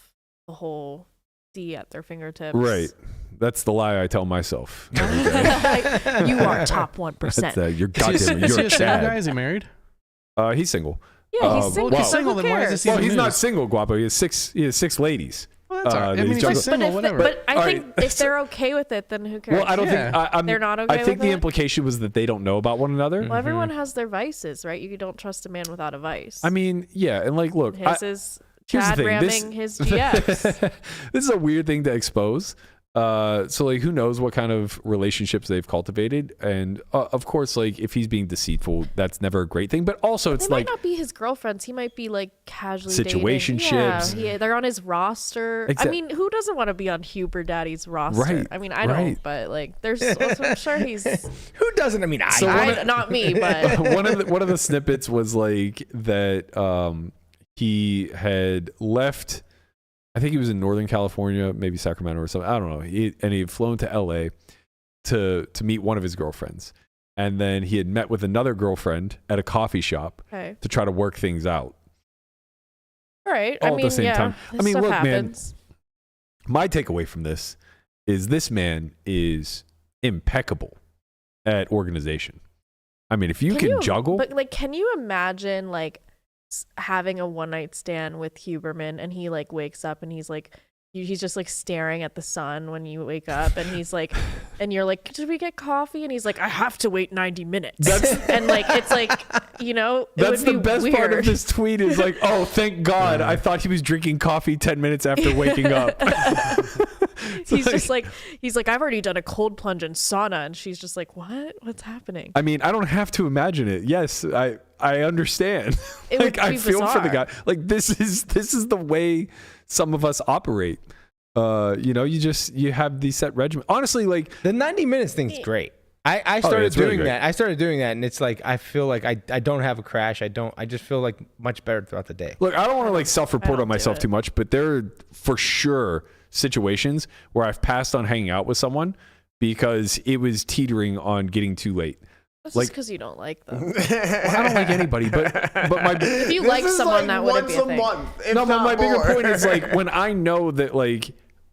the whole D at their fingertips. Right. That's the lie I tell myself. Like, you are top 1%. You're Is goddamn. he a You're single guy? Chad. Is he married? He's single. Yeah, he's Well, single. if he's so single, who then why is cares? this even Well, he's not news? single, Guapo. He has six ladies. Well, that's all right. I that mean, he's he's juggling. just single, whatever. But I All think right. if they're okay with it, then who cares? Well, I don't Yeah. think I'm, They're not okay I think with the it? implication was that they don't know about one another. Well, everyone has their vices, right? You don't trust a man without a vice. I mean, yeah, and like, look, his is here's the Chad thing, ramming his GFs. this is a weird thing to expose. So like, who knows what kind of relationships they've cultivated, and of course, like if he's being deceitful, that's never a great thing. But also, it's They like might not be his girlfriends. He might be like casually Situationships. dating. Yeah, they're on his roster. I mean, who doesn't want to be on Huber Daddy's roster? Right, I mean, I right. don't, but like, there's. Also, I'm sure he's. Who doesn't? I mean, Not me, but one of the snippets was like that he had left. I think he was in Northern California, maybe Sacramento or something. I don't know. He had flown to LA to meet one of his girlfriends. And then he had met with another girlfriend at a coffee shop okay. to try to work things out. All right. All I at mean, the same yeah, time. I this mean, stuff look, happens. man, my takeaway from this is this man is impeccable at organization. I mean, if you can juggle. But like, can you imagine like having a one night stand with Huberman and he like wakes up and he's like, he's just like staring at the sun when you wake up and he's like, and you're like, did we get coffee? And he's like, I have to wait 90 minutes. And like, it's like, you know, That's the best part of weird. this tweet is like, oh, thank God. I thought he was drinking coffee 10 minutes after waking up. He's just like, he's like, I've already done a cold plunge in sauna. And she's just like, what's happening? I mean, I don't have to imagine it. Yes, I understand. It Like would I be feel for the bizarre. guy. Like this is the way some of us operate. You know, you have these set regimen. Honestly, like the 90 minutes thing's great. I Oh, started it's really doing great. that. I started doing that, and it's like I feel like I don't have a crash. I just feel like much better throughout the day. look, I don't want to like self-report don't on myself do it. too much, but there are for sure situations where I've passed on hanging out with someone because it was teetering on getting too late. That's like- just because you don't like them. Well, I don't like anybody, but my If you This like is someone, like that wouldn't once be a a thing. month. If no, but not my bigger more. point is like when I know that like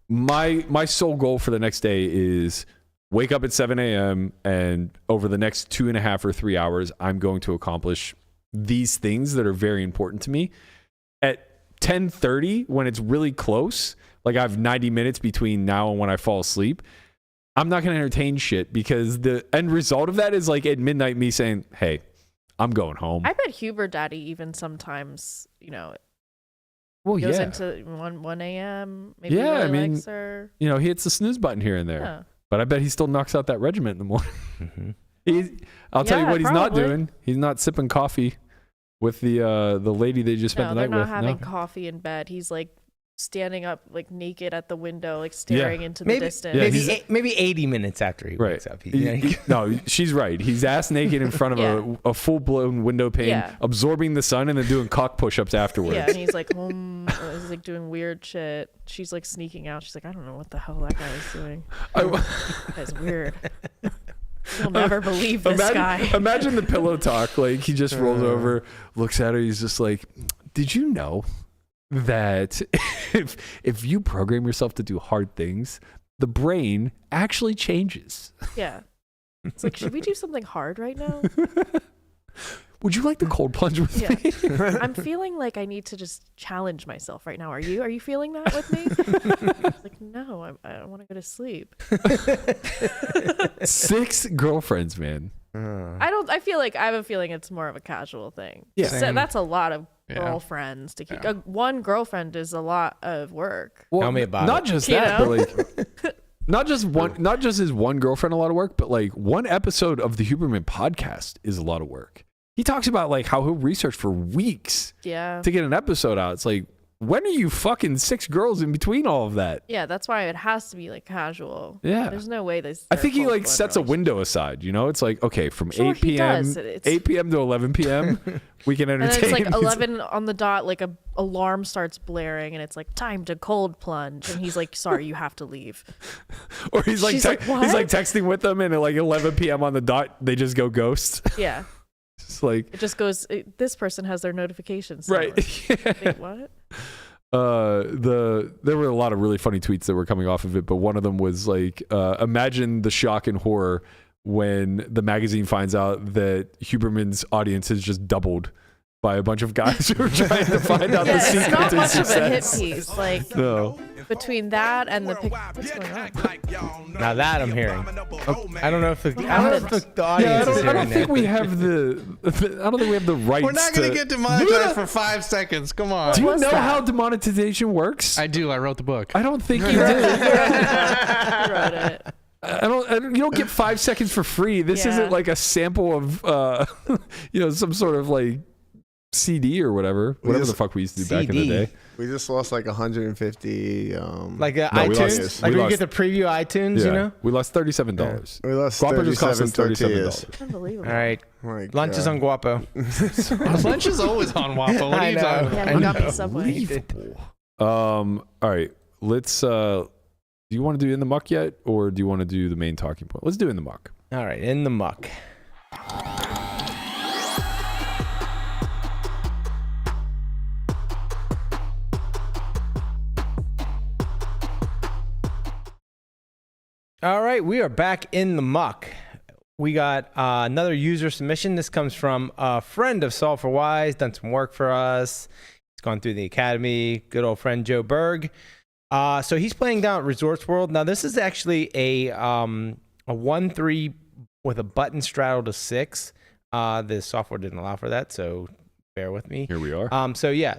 my sole goal for the next day is wake up at 7 a.m. and over the next 2.5 or 3 hours, I'm going to accomplish these things that are very important to me. At 10:30, when it's really close, like I have 90 minutes between now and when I fall asleep, I'm not going to entertain shit because the end result of that is like at midnight me saying, hey, I'm going home. I bet Huber Daddy even sometimes, you know, well, goes yeah. into 1 a.m. Maybe Yeah, really I mean, likes her. You know, he hits the snooze button here and there. Yeah. But I bet he still knocks out that regiment in the morning. Mm-hmm. I'll tell you Yeah, what he's not probably. doing. He's not sipping coffee with the lady they just spent No, the they're night not with. having No. coffee in bed. He's like standing up, like naked at the window, like staring into the Maybe distance. Yeah, maybe he's- maybe 80 minutes after he Right. wakes up. No, she's right. He's ass naked in front of Yeah. a full blown window pane, Yeah. absorbing the sun, and then doing cock push ups afterwards. Yeah, and he's like, he's like doing weird shit. She's like sneaking out. She's like, I don't know what the hell that guy is doing. That guy's weird. You'll never believe this guy. Imagine the pillow talk. Like he just rolls over, looks at her. He's just like, Did you know that if you program yourself to do hard things, the brain actually changes? Yeah. It's like, should we do something hard right now? Would you like the cold plunge with Yeah. me? I'm feeling like I need to just challenge myself right now. Are you? Are you feeling that with me? It's like, no, I don't want to go to sleep. 6 girlfriends, man. I feel like I have a feeling it's more of a casual thing. Yeah. So Same. that's a lot of Yeah. girlfriends to keep. Yeah. One girlfriend is a lot of work. Well, Tell me about not it. just You that, know? but like not just his one girlfriend a lot of work, but like one episode of the Huberman podcast is a lot of work. He talks about like how he'll research for weeks Yeah. to get an episode out. It's like, when are you fucking 6 girls in between all of that? Yeah, that's why it has to be like casual. Yeah. There's no way this. I think he like sets a window aside, you know? It's like, okay, from Sure, 8 he p.m. does. It's- 8 p.m. to 11 p.m. we can And then entertain. it's like 11 on the dot, like a alarm starts blaring, and it's like time to cold plunge, and he's like, "Sorry, you have to leave." Or he's like, She's like, he's "What?" like texting with them, and at like 11 p.m. on the dot, they just go ghost. Yeah, It's like, it just goes. This person has their notifications. right. Wait, what? There were a lot of really funny tweets that were coming off of it, but one of them was like, imagine the shock and horror when the magazine finds out that Huberman's audience has just doubled by a bunch of guys who are trying to find out Yeah, the it's secret not to much of a hit success. piece. Like No. between that and the what's going on? Now that I'm hearing. I don't know if the audience Yeah, is I hearing don't think that. we have I don't think we have the rights. We're not going to get demonetized for 5 seconds. Come on. Do you was know that? how demonetization works? I do. I wrote the book. I don't think you do. I wrote it. I don't. You don't get 5 seconds for free. This Yeah. isn't like a sample of, some sort of like CD or whatever the just- fuck we used to do back in the CD. day. We just lost like 150. Like No, we iTunes, lost- like we when you lost- get the preview iTunes, you know. we lost $37. We lost Guapo just cost us 37 $37. tortillas. Unbelievable. All right, My lunch is God. on Guapo. Lunch is always on Waffle. What are I you know. talking about? Yeah, he got me Subway. All right, let's. Do you want to do in the muck yet, or do you want to do the main talking point? Let's do in the muck. All right, in the muck. All right, we are back in the muck. We got another user submission. This comes from a friend of Solve for Wise, done some work for us. He's gone through the academy. Good old friend Joe Berg. So he's playing down at Resorts World. Now this is actually a 1-3 with a button straddle to 6. The software didn't allow for that, so bear with me. Here we are.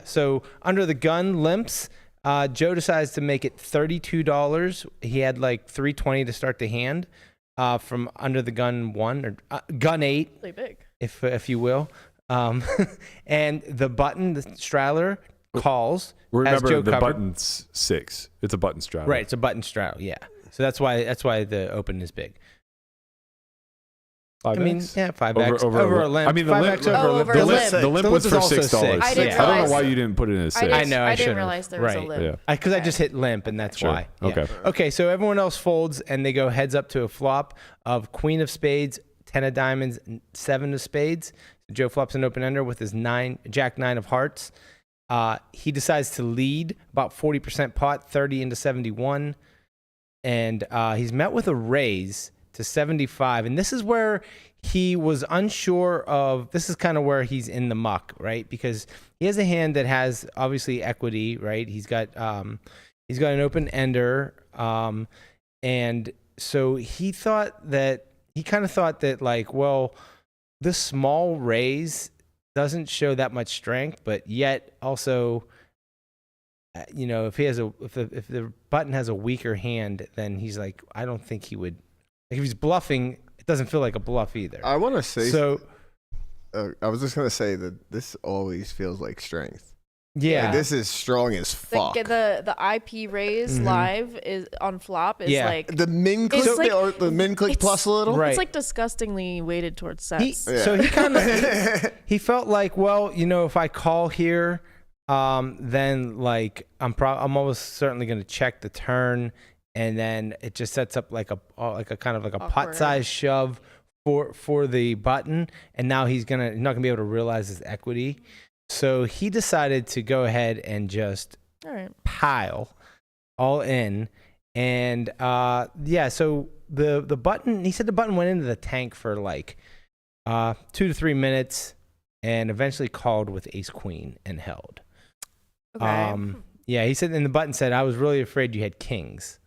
So under the gun limps, Joe decides to make it $32. He had like $3.20 to start the hand from under the gun 1 or gun 8, Really big. if you will. And the button, the straddler calls. as Remember, Joe the covered. button's 6. It's a button straddle. Right, it's a button straddle. Yeah, so that's why the open is big. 5X? I mean, yeah, 5x Over over a limp. I mean, the 5x limp, Oh, over over a a limp. limp. the limp The was limp for is also $6. six. I didn't I don't know realize- why you didn't put it in a 6. I know. I I didn't should've. realize there was a Right. limp. Yeah. Because I just hit limp, and that's Sure. why. Yeah. Okay. Okay, so everyone else folds, and they go heads up to a flop of Queen of Spades, 10 of Diamonds, 7 of Spades. Joe flops an open ender with his Jack 9 of Hearts. He decides to lead about 40% pot, 30 into 71. And he's met with a raise to 75. And this is where he was unsure of. This is kind of where he's in the muck, right? Because he has a hand that has obviously equity, right? He's got an open ender. And so he kind of thought that like, well, this small raise doesn't show that much strength, but yet also, if the button has a weaker hand, then he's like, I don't think he would. Like if he's bluffing, it doesn't feel like a bluff either. I want to say. So I was just gonna say that this always feels like strength. yeah, Like, this is strong as fuck. The IP raise live is on flop is Yeah. like The min click It's like- or the min click it's- plus a little. Right. it's like disgustingly weighted towards sets. Yeah. So he kind of he felt like, well, if I call here, then like I'm almost certainly going to check the turn, and then it just sets up like a kind of like a pot Awkward. size shove for the button, and now he's not gonna be able to realize his equity. So he decided to go ahead and just All right. pile all in. And so the button, he said the button went into the tank for like 2 to 3 minutes and eventually called with ace queen and held. Okay. Yeah, he said, and the button said, I was really afraid you had kings.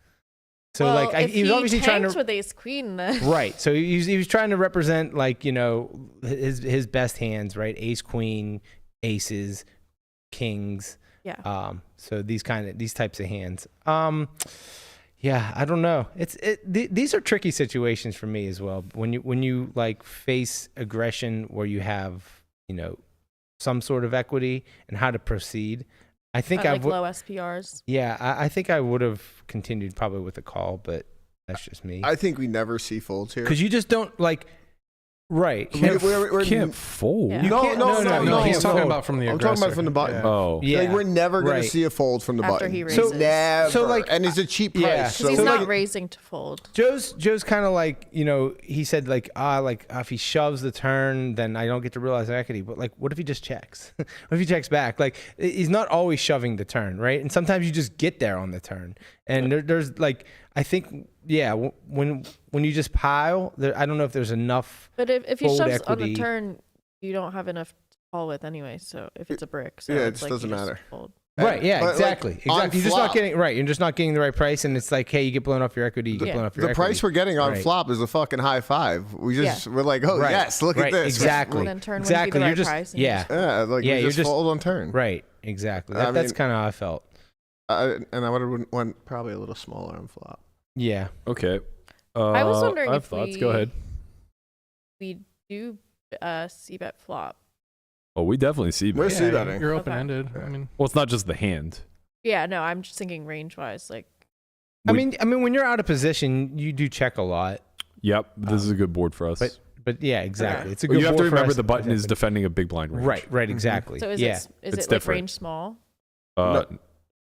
So well, like he was obviously trying to with ace queen then. right. So he was trying to represent like, you know, his best hands, right? Ace queen, aces, kings. Yeah. So these types of hands. Yeah, I don't know. These are tricky situations for me as well. When you like face aggression where you have, you know, some sort of equity and how to proceed. I think like low SPRs. Yeah, I think I would have continued probably with a call, but that's just me. I think we never see folds here. Because you just don't like. Right. We're Can't fold. Yeah. No, he's talking no. about from the I'm aggressor. talking about from the button. Yeah. Oh. Yeah. Like we're never going Right. to see a fold from the After button. he raises. Never. So, like, and it's a cheap price. Yeah. So Because he's like, not raising to fold. Joe's kind of like, you know, he said like if he shoves the turn, then I don't get to realize equity. But like, what if he just checks? What if he checks back? Like, he's not always shoving the turn, right? And sometimes you just get there on the turn. And there's like, I think, yeah, when you just pile, I don't know if there's enough. But if he fold shoves equity. on the turn, you don't have enough to call with anyway. So if it's a brick, so Yeah, it it's just like doesn't you just matter. fold. Right, yeah, But, exactly. like, on You're just not flop- getting right. You're just not getting the right price, and it's like, hey, you get blown off your equity. You get Yeah. blown off your the equity. price we're getting on Right. flop is a fucking high five. We're like, oh Right. yes, look Right, at this. exactly. And then turn wouldn't be Exactly. the You're right just price and you yeah, just Yeah, like Yeah, we you're just just- fold on turn. right, exactly. I That's mean- kind of how I felt. And I would have went probably a little smaller on flop. Yeah. Okay. I was wondering I have if thoughts. Go ahead. we do c-bet flop. Oh, we definitely see. We're bet. see betting. You're Okay. open-ended. I mean, Well, it's not just the hand. Yeah, no, I'm just thinking range-wise. Like, I mean, when you're out of position, you do check a lot. Yep, this is a good board for us. But yeah, exactly. Okay. It's a Well, good. you have to board for remember us. the button is defending a big blind range. Right, exactly. so is yeah, it it's like different. range small? I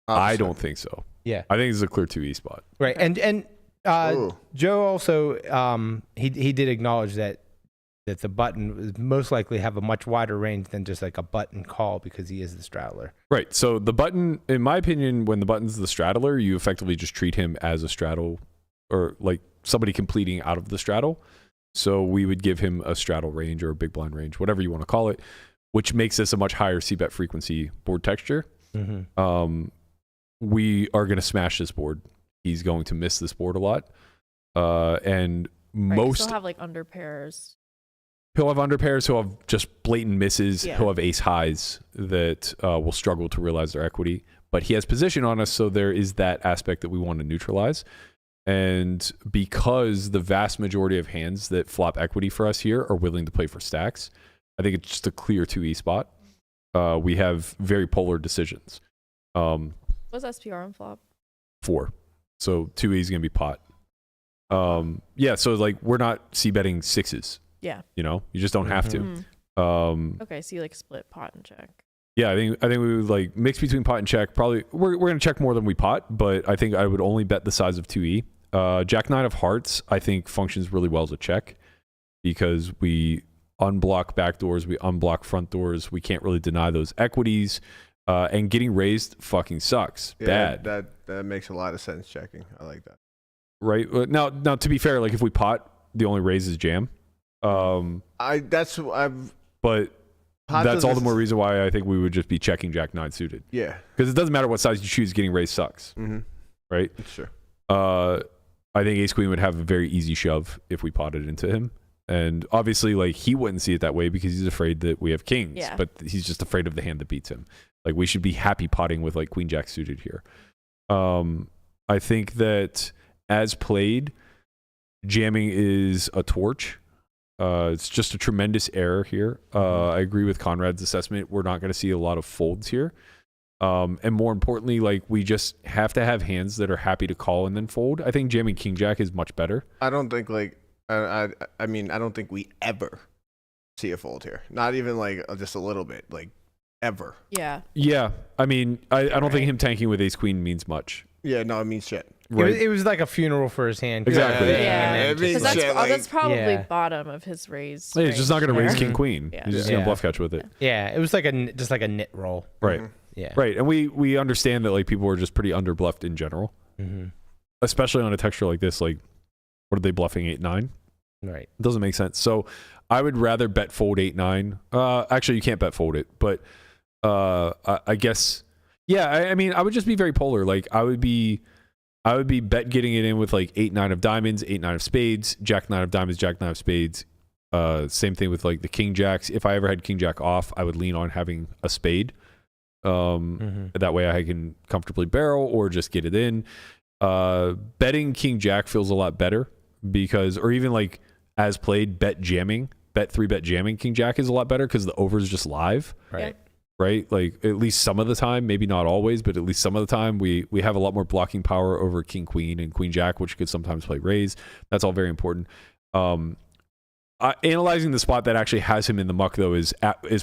Opposite. don't think so. yeah, I think it's a clear 2E spot. right. And Ooh. Joe also he did acknowledge that the button would most likely have a much wider range than just like a button call because he is the straddler. Right. So the button, in my opinion, when the button's the straddler, you effectively just treat him as a straddle or like somebody completing out of the straddle. So we would give him a straddle range or a big blind range, whatever you want to call it, which makes this a much higher c-bet frequency board texture. Mm-hmm. We are going to smash this board. He's going to miss this board a lot. And Right, 'cause most he'll have like under pairs. he'll have under pairs, he'll have just blatant misses, Yeah. he'll have ace highs that will struggle to realize their equity. But he has position on us, so there is that aspect that we want to neutralize. And because the vast majority of hands that flop equity for us here are willing to play for stacks, I think it's just a clear 2E spot. We have very polar decisions. What's SPR on flop? 4. So 2E is going to be pot. Yeah, so like we're not c-betting sixes. Yeah. You know, you just don't have to. Mhm. Okay, so you like split pot and check. Yeah, I think we would like mix between pot and check. Probably we're gonna check more than we pot, but I think I would only bet the size of 2E. Jack 9 of hearts I think functions really well as a check because we unblock back doors, we unblock front doors. We can't really deny those equities, and getting raised fucking sucks. Yeah, Bad. that makes a lot of sense checking. I like that. Right now to be fair, like if we pot, the only raise is jam. Pot But that's all doesn't- the more reason why I think we would just be checking Jack 9 suited. Yeah. Because it doesn't matter what size you choose, getting raised sucks. Mm-hmm. Right? Sure. I think Ace Queen would have a very easy shove if we potted into him. And obviously, like, he wouldn't see it that way because he's afraid that we have kings. Yeah. But he's just afraid of the hand that beats him. Like, we should be happy potting with, like, Queen Jack suited here. I think that as played, jamming is a torch. It's just a tremendous error here. I agree with Conrad's assessment. We're not going to see a lot of folds here. And more importantly, like we just have to have hands that are happy to call and then fold. I think jamming King Jack is much better. I don't think like I mean I don't think we ever see a fold here. Not even like just a little bit, like ever. Yeah. Yeah, I mean, I don't think Right. him tanking with Ace Queen means much. Yeah, no, it means shit. Right. It was like a funeral for his hand. Exactly. Yeah. And then It just means Because like- shit. that's probably Yeah. bottom of his raise. Hey, he's just not going to raise range king there. queen. Yeah. He's just going Yeah. to bluff catch with it. yeah, it was like just like a knit roll. Right. Yeah. Right. And we understand that like people are just pretty under bluffed in general, especially on a texture like this. Like, what are they bluffing 8-9? Right. It doesn't make sense. So I would rather bet fold 8-9. Actually, you can't bet fold it, but I guess, yeah. I mean, I would just be very polar. Like I would be bet getting it in with like 8-9 of diamonds, 8-9 of spades, jack 9 of diamonds, jack 9 of spades. Same thing with like the king jacks. If I ever had king jack off, I would lean on having a spade. That way I can comfortably barrel or just get it in. Betting king jack feels a lot better because, or even like as played, bet 3-bet jamming king jack is a lot better because the over is just live. Right. Right? Like at least some of the time, maybe not always, but at least some of the time we have a lot more blocking power over king queen and queen jack, which could sometimes play raise. That's all very important. Analyzing the spot that actually has him in the muck though is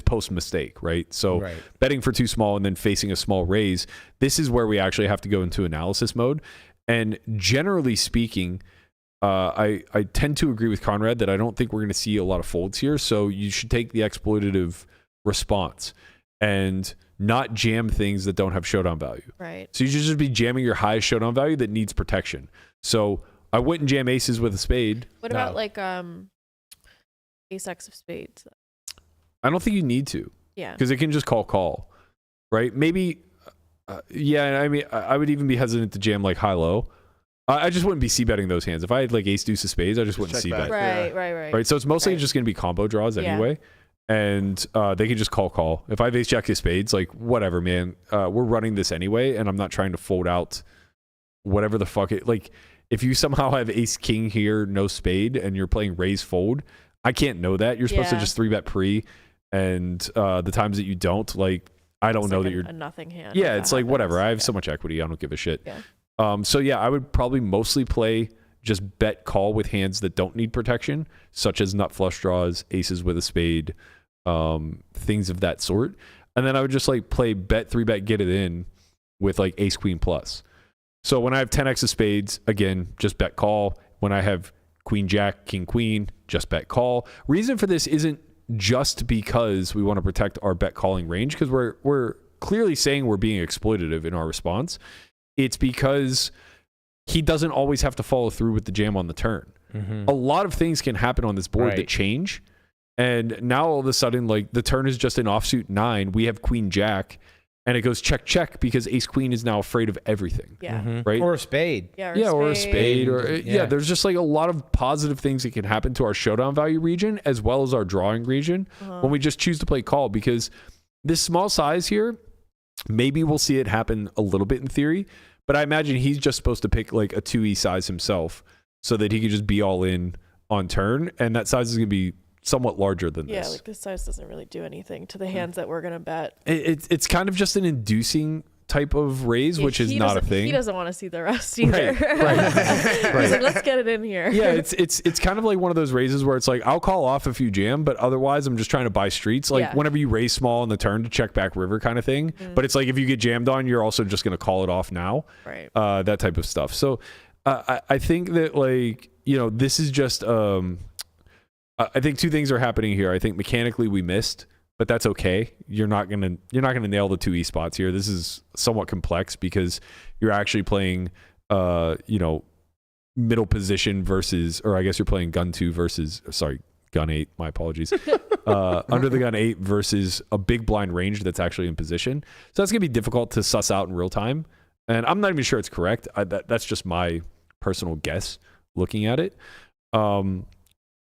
post mistake, right? So betting for too small and then facing a small raise, this is where we actually have to go into analysis mode. And generally speaking, I tend to agree with Conrad that I don't think we're going to see a lot of folds here. So you should take the exploitative response and not jam things that don't have showdown value. Right. So you should just be jamming your highest showdown value that needs protection. So I wouldn't jam aces with a spade. What about like ace x of spades? I don't think you need to. Yeah. Because it can just call, right? Maybe, yeah, I mean, I would even be hesitant to jam like high-low. I just wouldn't be c-betting those hands. If I had like ace deuce of spades, I just wouldn't c-bet. Right. Right, so it's mostly just going to be combo draws anyway. And they can just call. If I have ace jack of spades, like whatever, man. We're running this anyway, and I'm not trying to fold out whatever the fuck it. Like if you somehow have ace king here, no spade, and you're playing raise fold, I can't know that. You're supposed to just 3-bet pre, and the times that you don't, like I don't know like that you're a nothing hand. Yeah, it's like whatever. I have so much equity, I don't give a shit. Yeah. So yeah, I would probably mostly play just bet call with hands that don't need protection, such as nut flush draws, aces with a spade, things of that sort. And then I would just like play bet 3-bet get it in with like ace queen plus. So when I have 10x of spades, again, just bet call. When I have queen jack, king queen, just bet call. Reason for this isn't just because we want to protect our bet calling range, because we're clearly saying we're being exploitative in our response. It's because he doesn't always have to follow through with the jam on the turn. A lot of things can happen on this board that change. And now all of a sudden, like the turn is just an offsuit 9. We have queen jack, and it goes check, check because ace queen is now afraid of everything. Yeah. Right? Or a spade. Yeah. Or a spade. Or there's just like a lot of positive things that can happen to our showdown value region as well as our drawing region when we just choose to play call, because this small size here, maybe we'll see it happen a little bit in theory, but I imagine he's just supposed to pick like a 2E size himself so that he can just be all in on turn, and that size is going to be somewhat larger than this. Yeah, like this size doesn't really do anything to the hands that we're gonna bet. It's kind of just an inducing type of raise, which is not a thing. He doesn't want to see the rest either. Right. He's like, let's get it in here. Yeah, it's kind of like one of those raises where it's like I'll call off if you jam, but otherwise I'm just trying to buy streets. Like whenever you raise small on the turn to check back river kind of thing. But it's like if you get jammed on, you're also just gonna call it off now. Right. That type of stuff. So I think that like, you know, this is just I think two things are happening here. I think mechanically we missed, but that's okay. You're not gonna nail the 2E spots here. This is somewhat complex because you're actually playing middle position versus, or I guess you're playing gun 2 versus gun 8, my apologies. Under the gun 8 versus a big blind range that's actually in position. So that's gonna be difficult to suss out in real time. And I'm not even sure it's correct. That's just my personal guess looking at it.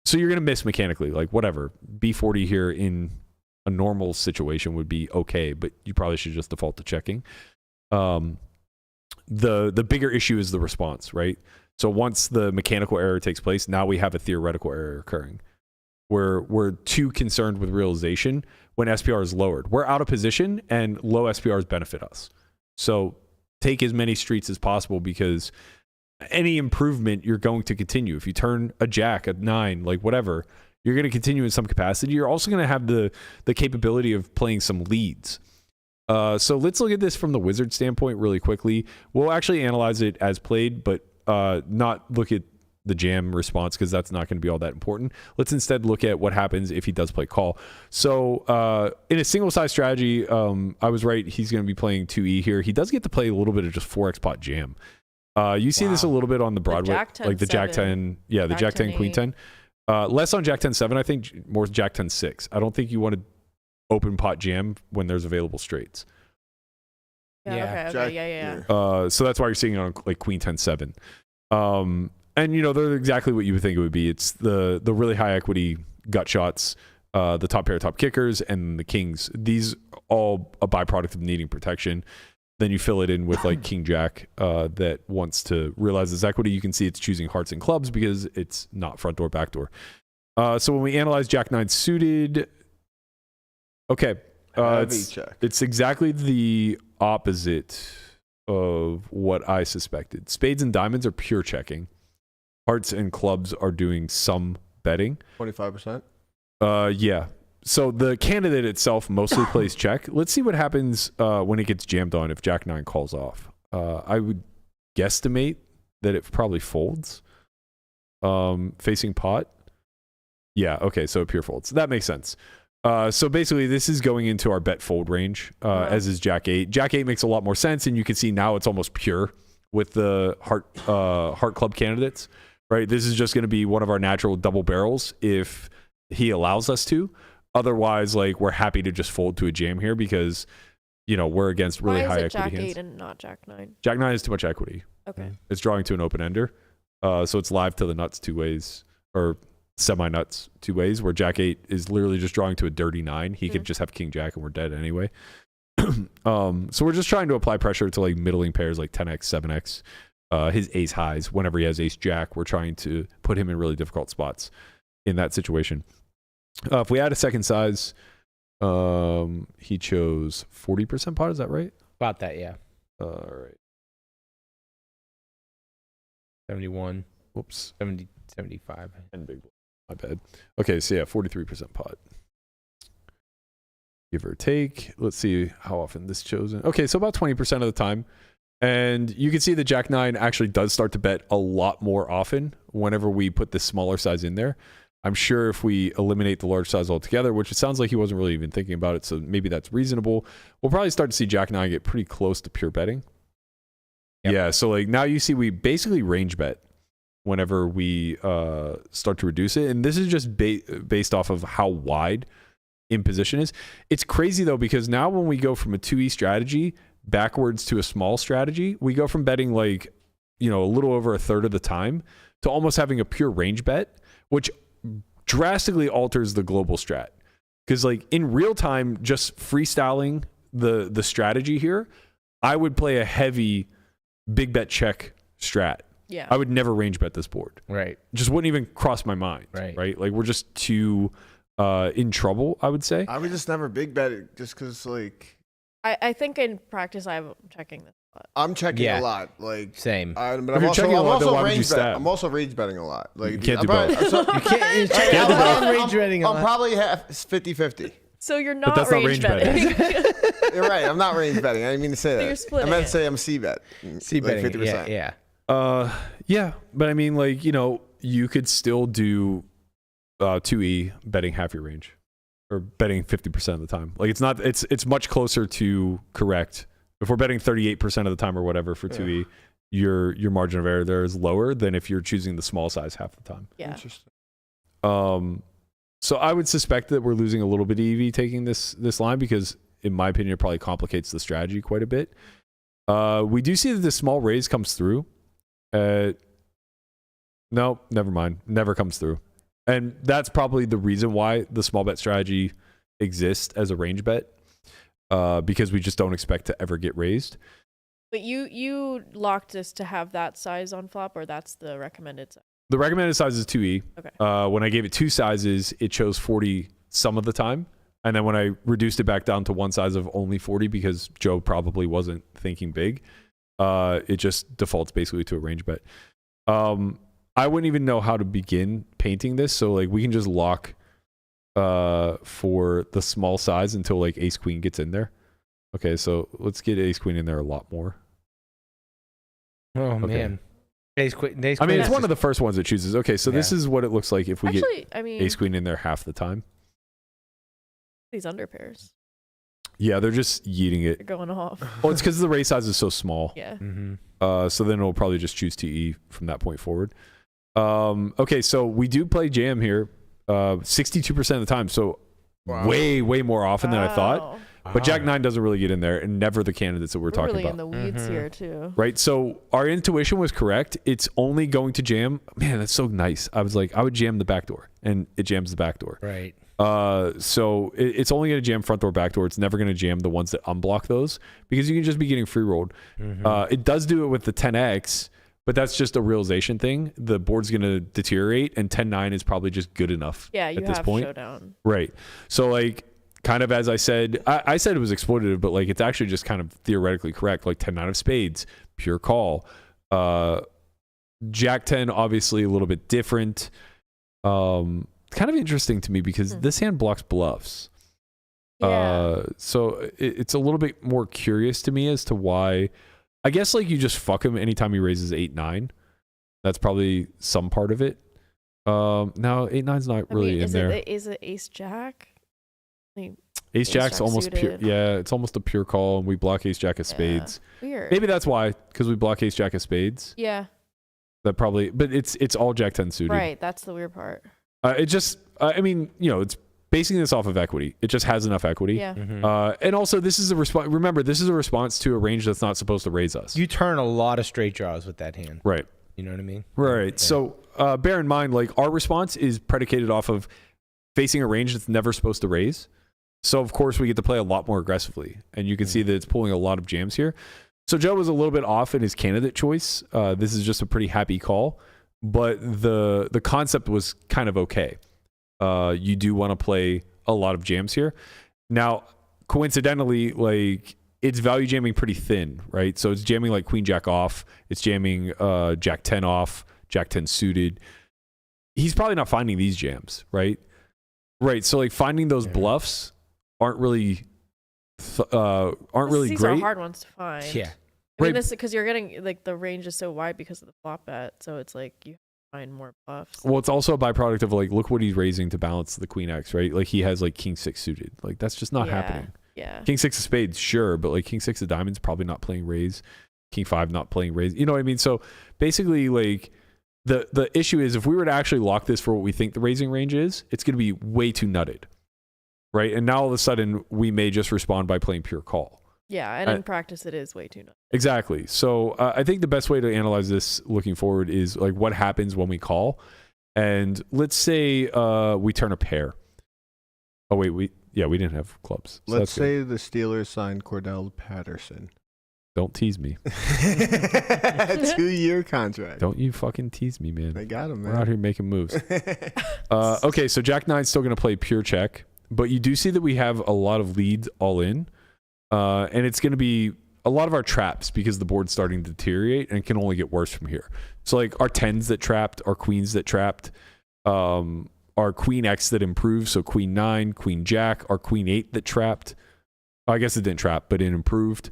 So you're going to miss mechanically, like whatever. B40 here in a normal situation would be okay, but you probably should just default to checking. The bigger issue is the response, right? So once the mechanical error takes place, now we have a theoretical error occurring. We're too concerned with realization when SPR is lowered. We're out of position and low SPRs benefit us. So take as many streets as possible, because any improvement you're going to continue. If you turn a jack, a 9, like whatever, you're going to continue in some capacity. You're also going to have the capability of playing some leads. So let's look at this from the Wizard standpoint really quickly. We'll actually analyze it as played, but not look at the jam response because that's not going to be all that important. Let's instead look at what happens if he does play call. So in a single size strategy, I was right. He's going to be playing 2E here. He does get to play a little bit of just 4x pot jam. You see this a little bit on the Broadway, like the Jack 10, the Jack 10, Queen 10. Less on Jack 10 7, I think, more Jack 10 6. I don't think you want to open pot jam when there's available straights. Yeah. Jack- Okay. Yeah. So that's why you're seeing it on like Queen 10 7. And they're exactly what you would think it would be. It's the really high equity gut shots, the top pair top kickers, and the kings. These all a byproduct of needing protection. Then you fill it in with like King Jack that wants to realize this equity. You can see it's choosing hearts and clubs because it's not front door, back door. So when we analyze Jack 9 suited, okay, it's exactly the opposite of what I suspected. Spades and diamonds are pure checking. Hearts and clubs are doing some betting. 25%? Yeah. So the candidate itself mostly plays check. Let's see what happens when it gets jammed on if Jack 9 calls off. I would guesstimate that it probably folds. Facing pot. Yeah, okay, so it pure folds. That makes sense. So basically, this is going into our bet fold range, as is Jack 8. Jack 8 makes a lot more sense, and you can see now it's almost pure with the heart club candidates. Right, this is just going to be one of our natural double barrels if he allows us to. Otherwise, like, we're happy to just fold to a jam here because, we're against really high equity hands. Jack 8 and not Jack 9? Jack 9 is too much equity. Okay. It's drawing to an open ender. So it's live to the nuts two ways, or semi-nuts two ways, where Jack 8 is literally just drawing to a dirty 9. He could just have King Jack and we're dead anyway. So we're just trying to apply pressure to like middling pairs like 10x, 7x. His ace highs, whenever he has ace jack, we're trying to put him in really difficult spots in that situation. If we add a second size, he chose 40% pot, is that right? About that, yeah. All right. 71. Whoops. 70, 75. And big. My bad. Okay, so yeah, 43% pot. Give or take. Let's see how often this chosen. Okay, so about 20% of the time. And you can see that Jack 9 actually does start to bet a lot more often whenever we put this smaller size in there. I'm sure if we eliminate the large size altogether, which it sounds like he wasn't really even thinking about it, so maybe that's reasonable, we'll probably start to see Jack 9 get pretty close to pure betting. Yep. Yeah, so like now you see we basically range bet whenever we start to reduce it. And this is just based off of how wide in position is. It's crazy though, because now when we go from a 2E strategy backwards to a small strategy, we go from betting like, a little over a third of the time to almost having a pure range bet, which drastically alters the global strat. Because like in real time, just freestyling the strategy here, I would play a heavy big bet check strat. Yeah. I would never range bet this board. Right. Just wouldn't even cross my mind. Right. Like we're just too in trouble, I would say. I would just never big bet it just because like. I think in practice I'm checking this a lot. I'm checking a lot. Like same. But if you're checking a lot, then why would you stab? I'm also range betting a lot. Like you can't do both. You can't do both. Range betting a lot. I'm probably 50-50. So you're not that's not range range betting. You're right. I'm not range betting. I didn't mean to say that. you're splitting I meant it. to say I'm C bet. See betting. 50%. Yeah. Yeah, but I mean, like, you could still do 2E betting half your range or betting 50% of the time. Like it's much closer to correct. If we're betting 38% of the time or whatever for 2E, your margin of error there is lower than if you're choosing the small size half the time. Yeah. Interesting. So I would suspect that we're losing a little bit of EV taking this line because in my opinion, it probably complicates the strategy quite a bit. We do see that the small raise comes through. No, never mind. Never comes through. And that's probably the reason why the small bet strategy exists as a range bet, because we just don't expect to ever get raised. But you locked this to have that size on flop, or that's the recommended size? The recommended size is 2E. Okay. When I gave it two sizes, it chose 40 some of the time. And then when I reduced it back down to one size of only 40, because Joe probably wasn't thinking big, it just defaults basically to a range bet. I wouldn't even know how to begin painting this. So like we can just lock for the small size until like ace queen gets in there. Okay, so let's get ace queen in there a lot more. Oh Okay. man. Ace queen. I mean, it's one of the first ones it chooses. Okay, so this Yeah. is what it looks like if we Actually, get I mean, ace queen in there half the time. these under pairs Yeah, they're just yeeting are it. going off. Well, it's because the raise size is so small. Yeah. Mm-hmm. So then it'll probably just choose TE from that point forward. Okay, so we do play jam here 62% of the time. So way more often than I thought. Wow. But Jack 9 doesn't really get in there, and never the candidates that we're talking really about. in the weeds here too. Right, so our intuition was correct. It's only going to jam. Man, that's so nice. I was like, I would jam the back door, and it jams the back door. Right. So it's only going to jam front door, back door. It's never going to jam the ones that unblock those because you can just be getting free rolled. It does do it with the 10x, but that's just a realization thing. The board's going to deteriorate, and 10-9 is probably just good enough. Yeah, you at this have point. showdown. Right. So like, kind of as I said, I said it was exploitative, but like it's actually just kind of theoretically correct. Like 10-9 of spades, pure call. Jack 10, obviously a little bit different. Kind of interesting to me because this hand blocks bluffs. Yeah. So it's a little bit more curious to me as to why. I guess like you just fuck him anytime he raises 8-9. That's probably some part of it. No, 8-9's not really in there. Is it ace jack? Ace jack's almost pure. suited. Yeah, it's almost a pure call, and we block ace jack of spades. Weird. Maybe that's why, because we block ace jack of spades. Yeah. That probably, but it's all Jack 10 suited. Right. That's the weird part. It just, I mean, it's basing this off of equity. It just has enough equity. Yeah. And also, this is a response. Remember, this is a response to a range that's not supposed to raise us. You turn a lot of straight draws with that hand. Right. You know what I mean? Right. Yeah. So bear in mind, like our response is predicated off of facing a range that's never supposed to raise. So of course we get to play a lot more aggressively, and you can see that it's pulling a lot of jams here. So Joe was a little bit off in his candidate choice. This is just a pretty happy call, but the concept was kind of okay. You do want to play a lot of jams here. Now, coincidentally, like it's value jamming pretty thin, right? So it's jamming like Queen Jack off. It's jamming Jack 10 off, Jack 10 suited. He's probably not finding these jams, right? Right. So like finding those bluffs aren't really These great. are hard ones to find. Yeah. I mean, Right. because you're getting like the range is so wide because of the flop bet, so it's like you find more bluffs. Well, it's also a byproduct of like, look what he's raising to balance the Queen X, right? Like he has like King 6 suited. Like that's just not happening. Yeah. King 6 of spades, sure, but like King 6 of diamonds probably not playing raise. King 5 not playing raise. You know what I mean? So basically, like the issue is if we were to actually lock this for what we think the raising range is, it's going to be way too nutted, right? And now all of a sudden we may just respond by playing pure call. Yeah, and in practice it is way too nuts. Exactly. So I think the best way to analyze this looking forward is like what happens when we call. And let's say we turn a pair. Oh wait, we didn't have clubs. So Let's that's good. say the Steelers signed Cordell Patterson. Don't tease me. 2-year contract. Don't you fucking tease me, man. They got him, man. We're out here making moves. Okay, so Jack 9's still going to play pure check, but you do see that we have a lot of leads all in, and it's going to be a lot of our traps because the board's starting to deteriorate and can only get worse from here. So like our 10s that trapped, our queens that trapped, our Queen X that improved, so Queen 9, Queen Jack, our Queen 8 that trapped. I guess it didn't trap, but it improved.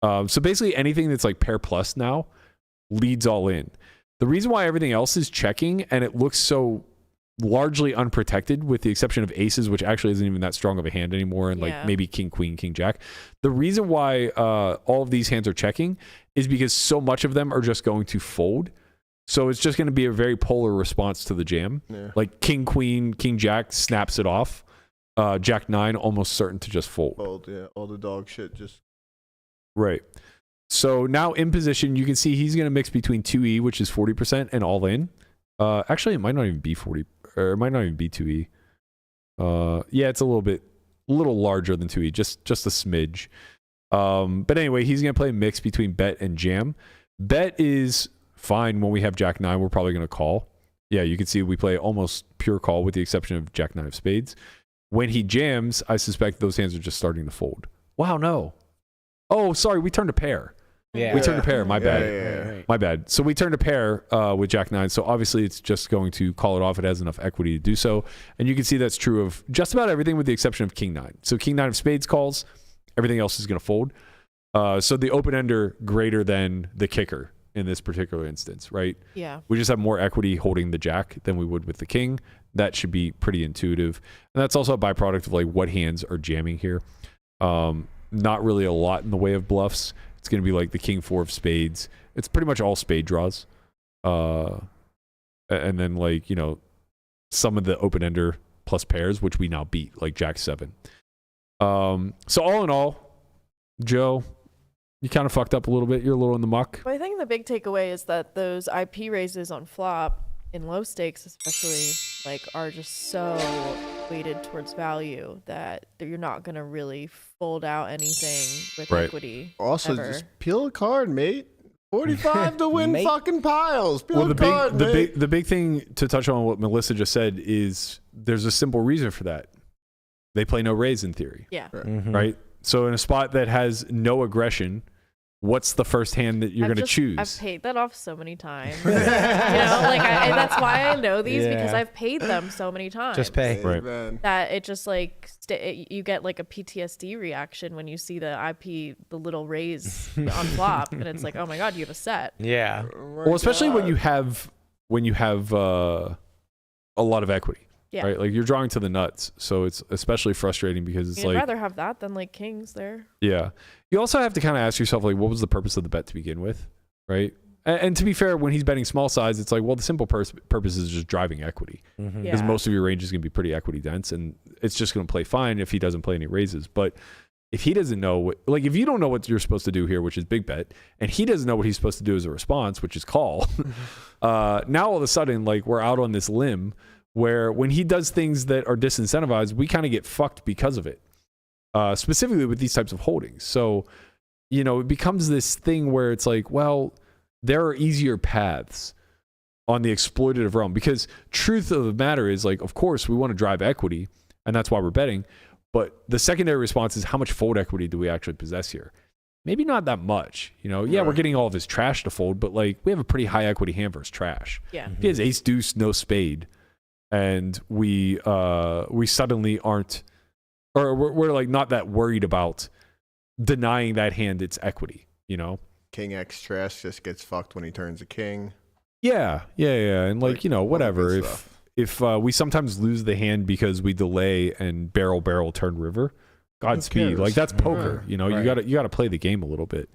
So basically anything that's like pair plus now leads all in. The reason why everything else is checking and it looks so largely unprotected with the exception of aces, which actually isn't even that strong of a hand anymore, and like maybe King, Queen, King, Jack. The reason why all of these hands are checking is because so much of them are just going to fold. So it's just going to be a very polar response to the jam. Yeah. Like King, Queen, King, Jack snaps it off. Jack 9 almost certain to just fold. Fold, yeah. All the dog shit just... Right. So now in position, you can see he's going to mix between 2E, which is 40%, and all in. Actually, it might not even be 40, or it might not even be 2E. Yeah, it's a little larger than 2E, just a smidge. But anyway, he's going to play a mix between bet and jam. Bet is fine when we have Jack 9. We're probably going to call. Yeah, you can see we play almost pure call with the exception of Jack 9 of spades. When he jams, I suspect those hands are just starting to fold. Wow, no. Oh, sorry, we turned a pair. Yeah. We turned a pair. My bad. Yeah. My bad. So we turned a pair with Jack 9. So obviously it's just going to call it off. It has enough equity to do so. And you can see that's true of just about everything with the exception of King 9. So King 9 of spades calls everything else is going to fold. So the open ender greater than the kicker in this particular instance, right? Yeah. We just have more equity holding the jack than we would with the king. That should be pretty intuitive. And that's also a byproduct of like what hands are jamming here. Not really a lot in the way of bluffs. It's going to be like the king 4 of spades. It's pretty much all spade draws. And then like, you know, some of the open ender plus pairs, which we now beat, like jack 7. So all in all, Joe, you kind of fucked up a little bit. You're a little in the muck. But I think the big takeaway is that those IP raises on flop in low stakes especially like are just so weighted towards value that you're not going to really fold out anything with equity. Also, ever. just peel a card, mate. 45 to win Mate. fucking piles. Peel Well, a card, mate. the big thing to touch on what Melissa just said is there's a simple reason for that. They play no raise in theory, Yeah. right? So in a spot that has no aggression, what's the first hand that you're going to choose? I've paid that off so many times. You know, like that's why I know these because Yeah. I've paid them so many times. Just pay. Right. Man. That it just like you get like a PTSD reaction when you see the little raise on flop, and it's like, oh my god, you have a set. Yeah. Well, especially when you have a lot of equity, Yeah. right? Like you're drawing to the nuts, so it's especially frustrating because it's You'd like, rather have that than like kings there. yeah. You also have to kind of ask yourself, like, what was the purpose of the bet to begin with, right? And to be fair, when he's betting small size, it's like, well, the simple purpose is just driving equity because Yeah. most of your range is going to be pretty equity dense, and it's just going to play fine if he doesn't play any raises. But if he doesn't know, like if you don't know what you're supposed to do here, which is big bet, and he doesn't know what he's supposed to do as a response, which is call, now all of a sudden, like we're out on this limb where when he does things that are disincentivized, we kind of get fucked because of it, specifically with these types of holdings. So, you know, it becomes this thing where it's like, well, there are easier paths on the exploitative realm because truth of the matter is like, of course, we want to drive equity and that's why we're betting. But the secondary response is how much fold equity do we actually possess here? Maybe not that much. You know, yeah, we're getting all of his trash to fold, but like we have a pretty high equity hand versus trash. Yeah. He has ace deuce, no spade. And we suddenly aren't, or we're like not that worried about denying that hand its equity, you know? King X trash just gets fucked when he turns a king. Yeah. And like, you know, whatever. good stuff. If we sometimes lose the hand because we delay and barrel turn river, Godspeed. cares? Like that's poker. You know, Right. you gotta play the game a little bit.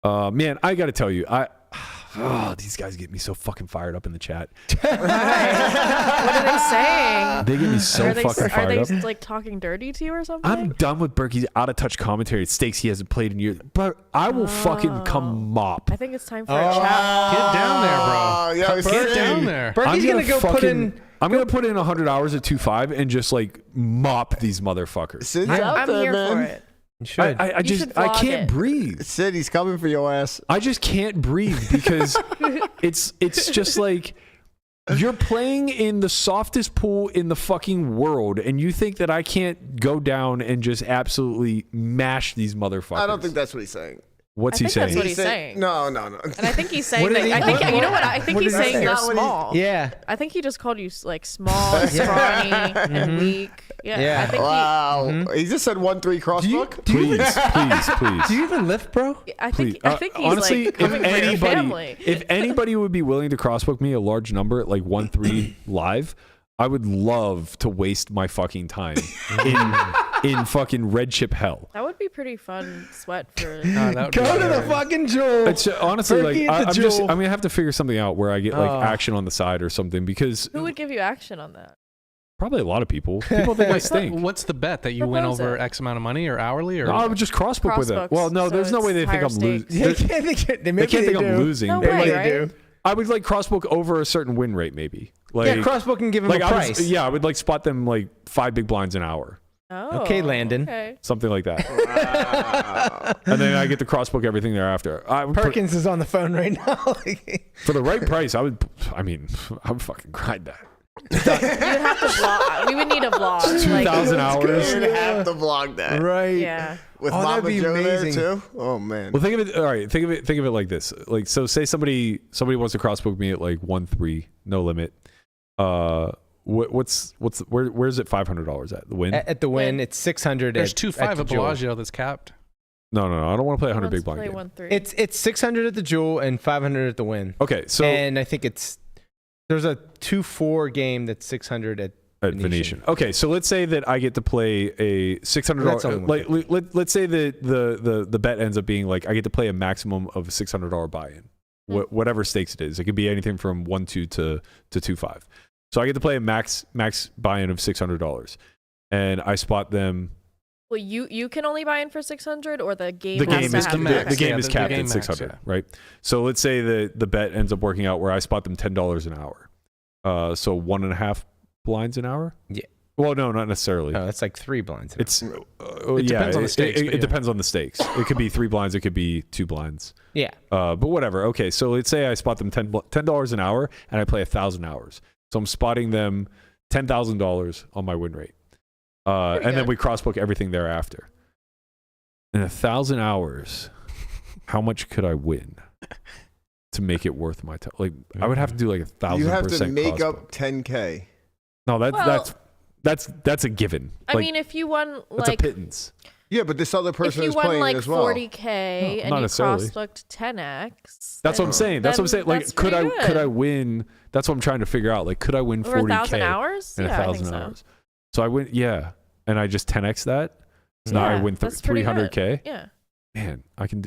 Man, I gotta tell you, these guys get me so fucking fired up in the chat. What are they saying? They get me so are they, fucking fired up. like talking dirty to you or something? I'm done with Berkey's out of touch commentary at stakes he hasn't played in years. But I will fucking come mop. I think it's time for a chat. Get down there, bro. Yeah, Get down there. Berkey's gonna go put in. I'm gonna put in 100 hours at 2.5 and just like mop these motherfuckers. Sid's out I'm there, here man. for it. You should. I You just should I vlog can't it. breathe. Sid, he's coming for your ass. I just can't breathe because it's just like you're playing in the softest pool in the fucking world and you think that I can't go down and just absolutely mash these motherfuckers. I don't think that's what he's saying. What's I he think that's saying? what he's saying. No. And I think he's saying What that. did he- I think what- you know what? I think what he's did he saying say? you're Not what he- small. Yeah. I think he just called you like small, and scrawny, and weak. Yeah. Yeah. I think Wow. He just said 1-3 crossbook. Please. Do you even lift, bro? I Please. think he's Honestly, like coming for your family. if anybody would be willing to crossbook me a large number at like 1-3 live, I would love to waste my fucking time in fucking red chip hell. That would be pretty fun sweat for. That would Go be to the better. fucking jewel. It's honestly Berkey like at the Jewel. I'm gonna have to figure something out where I get like Oh. action on the side or something because Who would give you action on that? probably a lot of people think I stink. What's the bet that you win Propose over it. X amount of money or hourly or? No, I would just crossbook with them. Crossbooks, Well, no, so there's no way they it's think higher I'm losing. stakes. They can't think. They Maybe can't think do. I'm losing. No but, way, like, right? I would like crossbook over a certain win rate, maybe. Like, Yeah, crossbook and give him like a I price. was, I would like spot them like 5 big blinds an hour, Oh. Okay, Landon. Okay. something like that, and then I get to crossbook everything thereafter. I would Perkins is on the phone right now. for the right price, I would fucking grind that. You'd have to vlog. We would need a vlog. 2,000 hours. You're gonna have to vlog that. right. Yeah. With Oh, that'd Mama be Joe amazing. there too. Oh man. Well, think of it. All right, think of it like this. Like, so say somebody wants to crossbook me at like 1-3, no limit. where's it $500 at? The win? At the win, it's 600. There's at 2.5 the at Jewel. Bellagio that's capped. No. I don't want to play 100 He big wants to blind play game. 1-3. It's 600 at the Jewel and 500 at the win. Okay, so And I think there's a 2-4 game that's 600 at Venetian. Okay, so let's say that I get to play a $600. Like let's say that the bet ends up being like I get to play a maximum of a $600 buy-in, whatever stakes it is. It could be anything from 1-2 to 2-5. So I get to play a max buy-in of $600, and I spot them. Well, you can only buy in for 600, or the game The has game to is have the game Yeah, is the capped game at max, 600, yeah. right? So let's say that the bet ends up working out where I spot them $10 an hour. So 1.5 blinds an hour. Yeah. Well, no, not necessarily. No, that's like 3 blinds. It depends on the stakes, but It depends on the stakes. It could be 3 blinds. It could be 2 blinds. Yeah. But whatever. Okay, so let's say I spot them $10 an hour, and I play 1,000 hours. So I'm spotting them $10,000 on my win rate, and then good. we crossbook everything thereafter. In 1,000 hours, how much could I win to make it worth my time? Like I would have to do like 1,000%. You have to make crossbook. up 10K. No, Well, that's a given. I mean, if you won that's a like pittance. Yeah, but this other if person you is won playing like as well. 40K and not you necessarily. crossbooked 10x, That's what I'm saying. That's what I'm saying. Like, that's could pretty I good. win? That's what I'm trying to figure out. Like, could I win over 40K 1,000 hours? in Yeah, I think 1,000 so. hours? So I win, yeah, and I just 10x that. So now I Yeah, win that's pretty good. 300K. Yeah, Man, I can.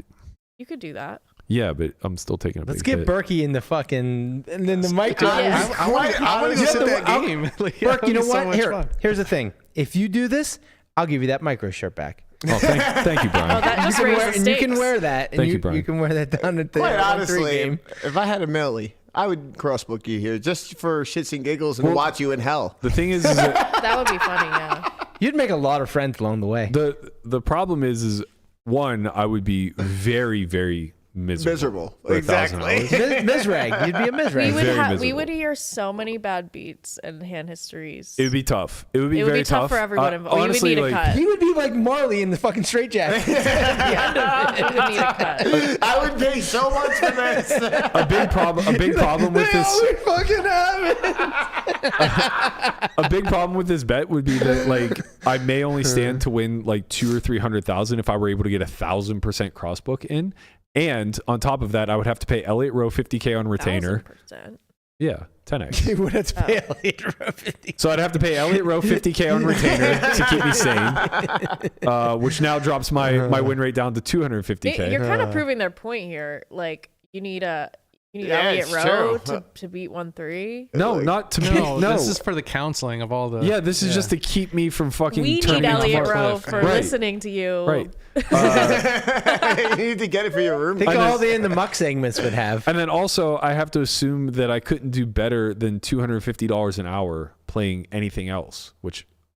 you could do that. Yeah, but I'm still taking a Let's big get hit. Berkey in the fucking and then the mic. Yeah. I want to go sit that game. Like, Berk, you know that'd be so what? much fun. Here's the thing. If you do this, I'll give you that micro shirt back. Oh, thank you, Brian. Oh, that just raised the And you can stakes. wear that. And Thank you, Brian. You can wear that down at the Quite 1-3 honestly, game. if I had a milli, I would crossbook you here just for shits and giggles and watch you in hell. The thing is that That would be funny. Yeah. You'd make a lot of friends along the way. the problem is one, I would be very, very miserable. for 1,000 Exactly. hours. Misrag. You'd be a We misrag. would Very we miserable. would hear so many bad beats and hand histories. It would be tough. It would be It would very be tough for everyone involved. We would Honestly, need a like, cut. He would be like Marley in the fucking straitjacket. We would need a cut. I would pay so much for this. a big problem with this. fucking have it. A big problem with this bet would be that like I may only stand to win like 200,000 or 300,000 if I were able to get 1,000% crossbook in, and on top of that, I would have to pay Elliott Rowe 50K on retainer. 1000%. Yeah, 10x. He would have to pay Elliot Rowe 50. So I'd have to pay Elliott Rowe 50K on retainer to keep me sane, which now drops my win rate down to 250K. You're kind of proving their point here. Like you need Yeah, Elliott it's Rowe true. to beat 1-3. No, not to me. No, No, this is for the counseling of all the. yeah, this is just to keep me from fucking We need turning into Elliott Mark Rowe Cliff. for Right. listening to you. Right. You need to get it for your room. Think of all the in the muck segments would have. And then also, I have to assume that I couldn't do better than $250 an hour playing anything else,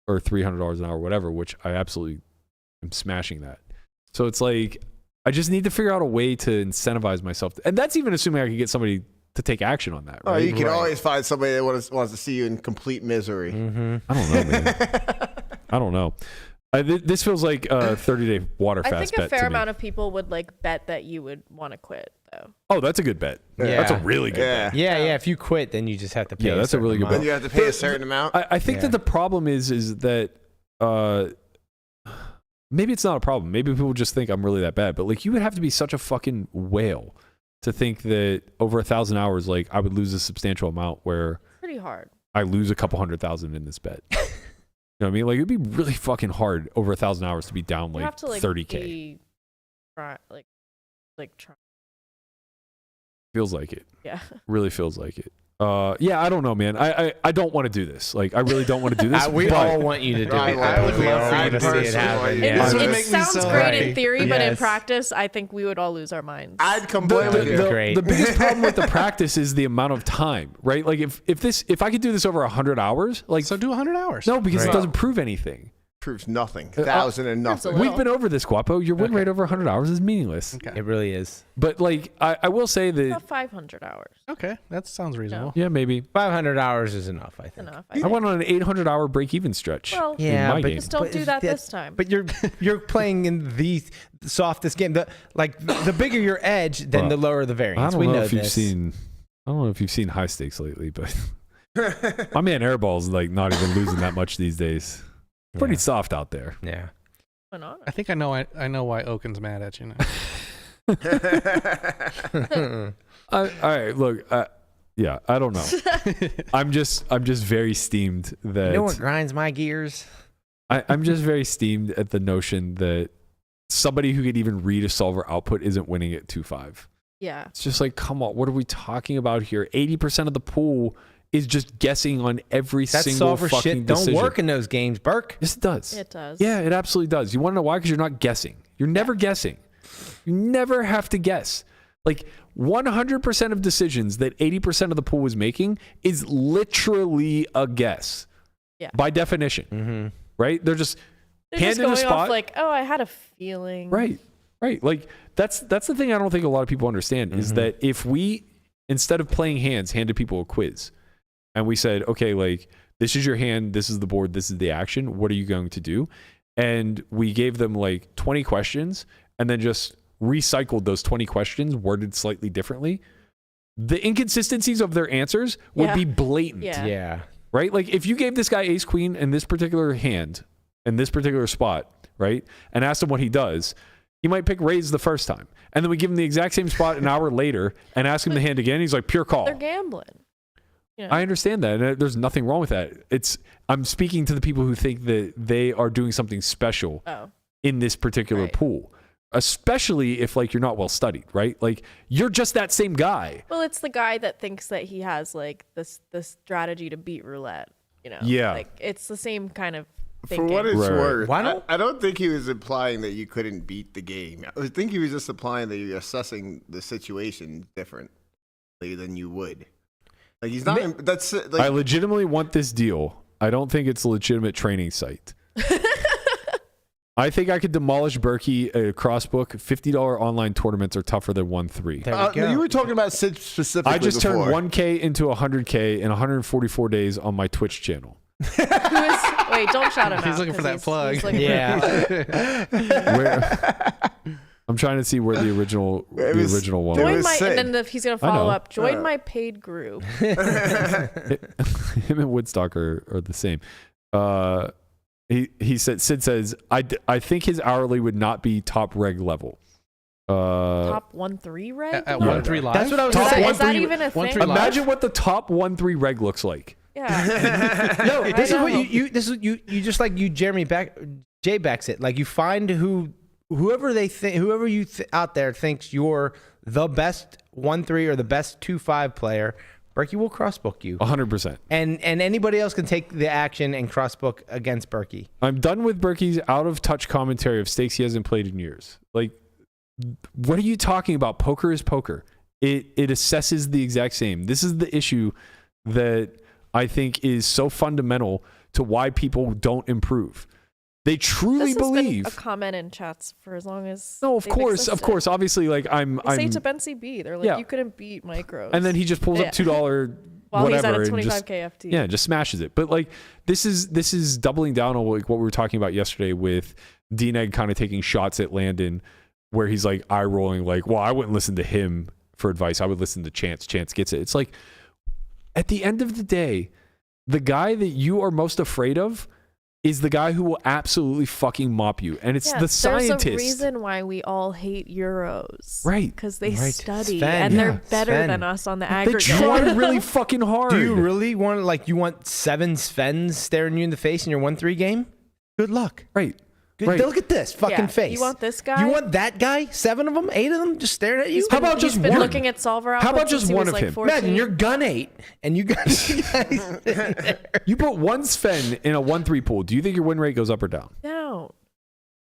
or $300 an hour, whatever, which I absolutely am smashing that. So it's like, I just need to figure out a way to incentivize myself. And that's even assuming I could get somebody to take action on that, Oh, right? you can always find somebody that wants to see you in complete misery. I don't know, man. I don't know. This feels like a 30-day water I fast think a bet fair to amount me. of people would like bet that you would want to quit though. Oh, that's a good bet. Yeah. That's a really good Yeah. bet. Yeah. If you quit, then you just have to pay. Yeah, that's a really good Then bet. you have to pay a certain amount. I think that the problem is that maybe it's not a problem. Maybe people just think I'm really that bad. But like, you would have to be such a fucking whale to think that over 1,000 hours, like I would lose a substantial amount where Pretty hard. I lose a couple 100,000 in this bet. You know what I mean? Like it'd be really fucking hard over 1,000 hours to be down You like have to like 30K. be try. Feels like it. Yeah. Really feels like it. Yeah, I don't know, man. I don't want to do this. Like, I really don't want to do this. We but all want you to do I it. would I would love love for for you you to to see it personally happen. want you It, to Yeah. do it Make me sounds so great happy. in theory, but in Yes. practice, I think we would all lose our minds. I'd come the, play with the, you. the- Great. the biggest problem with the practice is the amount of time, right? Like if I could do this over 100 hours, like So do 100 hours. no, because Right. it doesn't prove anything. Proves nothing. 1,000 and That's a nothing. little. We've been over this, Guapo. Your win rate over 100 hours is meaningless. Okay. It really is. But like, I will say that, About 500 hours. Okay, that sounds reasonable. yeah, maybe 500 hours is enough, I think. Enough. I went on an 800-hour break-even stretch. Well, in Yeah, my but game. just don't do that this time. But you're playing in the softest game. The bigger your edge, then Well, the lower the variance. I don't we know know if you've this. seen. I don't know if you've seen high stakes lately, but My man Airball's like not even losing that much these days. Pretty Yeah. soft out there. Yeah. Went on. I think I know why Oaken's mad at you now. All right, look, yeah, I don't know. I'm just very steamed that You know what grinds my gears? I'm just very steamed at the notion that somebody who could even read a solver output isn't winning at 2-5. Yeah. It's just like, come on, what are we talking about here? 80% of the pool is just guessing on every That single solver fucking shit don't decision. work in those games, Burke. Yes, it does. It does. Yeah, it absolutely does. You want to know why? Because you're not guessing. You're never guessing. You never have to guess. Like 100% of decisions that 80% of the pool is making is literally a guess. Yeah. By definition. Mm-hmm. Right? They're just They're hand just in a going spot. off like, oh, I had a feeling. Right. Like that's the thing I don't think a lot of people understand is that if we, instead of playing hands, handed people a quiz and we said, okay, like this is your hand, this is the board, this is the action, what are you going to do? And we gave them like 20 questions and then just recycled those 20 questions worded slightly differently, the inconsistencies of their answers would be blatant. Yeah. Right? Like if you gave this guy ace queen in this particular hand in this particular spot, right? And asked him what he does, he might pick raise the first time. And then we give him the exact same spot an hour later and ask him the hand again. He's like, pure call. They're gambling. You know? I understand that. And there's nothing wrong with that. I'm speaking to the people who think that they are doing something special in this particular pool. Especially if like you're not well studied, right? Like you're just that same guy. Well, it's the guy that thinks that he has like this strategy to beat roulette. You know? Yeah. Like it's the same kind of For thinking. what it's Right. worth, Why don't- I don't think he was implying that you couldn't beat the game. I think he was just implying that you're assessing the situation differently than you would. Like he's not. That's like I legitimately want this deal. I don't think it's a legitimate training site. I think I could demolish Berkey at a crossbook. $50 online tournaments are tougher than 1-3. There we go. you were talking about Sid specifically. I just before. turned 1K into 100K in 144 days on my Twitch channel. Wait, don't shout him out. He's looking for 'cause that plug. he's looking for Yeah. Where, I'm trying to see where the original one It Join was my, Sid. and then he's gonna I know. follow up. Join my paid group. Him and Woodstock are the same. He said, Sid says, I think his hourly would not be top reg level. Top 1-3 reg. At No. 1-3 live. That's what I was Top saying. Is that 1-3 even a 1-3 thing? live? Imagine what the top 1-3 reg looks like. Yeah. No, this is I what know. you this is you just like you Jeremy J backs it. Like you find whoever you out there thinks you're the best 1-3 or the best 2-5 player. Berkey will crossbook you. 100%. And anybody else can take the action and crossbook against Berkey. I'm done with Berkey's out of touch commentary of stakes he hasn't played in years. Like, what are you talking about? Poker is poker. It assesses the exact same. This is the issue that I think is so fundamental to why people don't improve. They truly This has believe. been a comment in chats for as long as. No, of they've course. existed. Obviously, like I'm. They say to Ben CB, they're like, Yeah. you couldn't beat micros. And then he just pulls up $2 while he's at whatever a and just 25K FT. yeah, just smashes it. But like this is doubling down on like what we were talking about yesterday with D-Neg kind of taking shots at Landon, where he's like eye rolling, like, well, I wouldn't listen to him for advice. I would listen to Chance. Chance gets it. It's like at the end of the day, the guy that you are most afraid of is the guy who will absolutely fucking mop you. And it's Yeah, the scientist. There's a reason why we all hate Euros. Right. Because they Right. study Sven. and Yeah, they're better Sven. than us on the They aggregate. try really fucking hard. Do you really want you want 7 Svens staring you in the face in your 1-3 game? Good luck. Right. Good. Right. Look at this fucking Yeah, face. you want this guy? You want that guy? 7 of them? 8 of them? Just staring at you? How about just He's been one? looking at solver outputs How about since just he one was of like him? 14. Imagine you're gun 8 and you got you guys sitting there. You put one Sven in a 1-3 pool. Do you think your win rate goes up or down? No.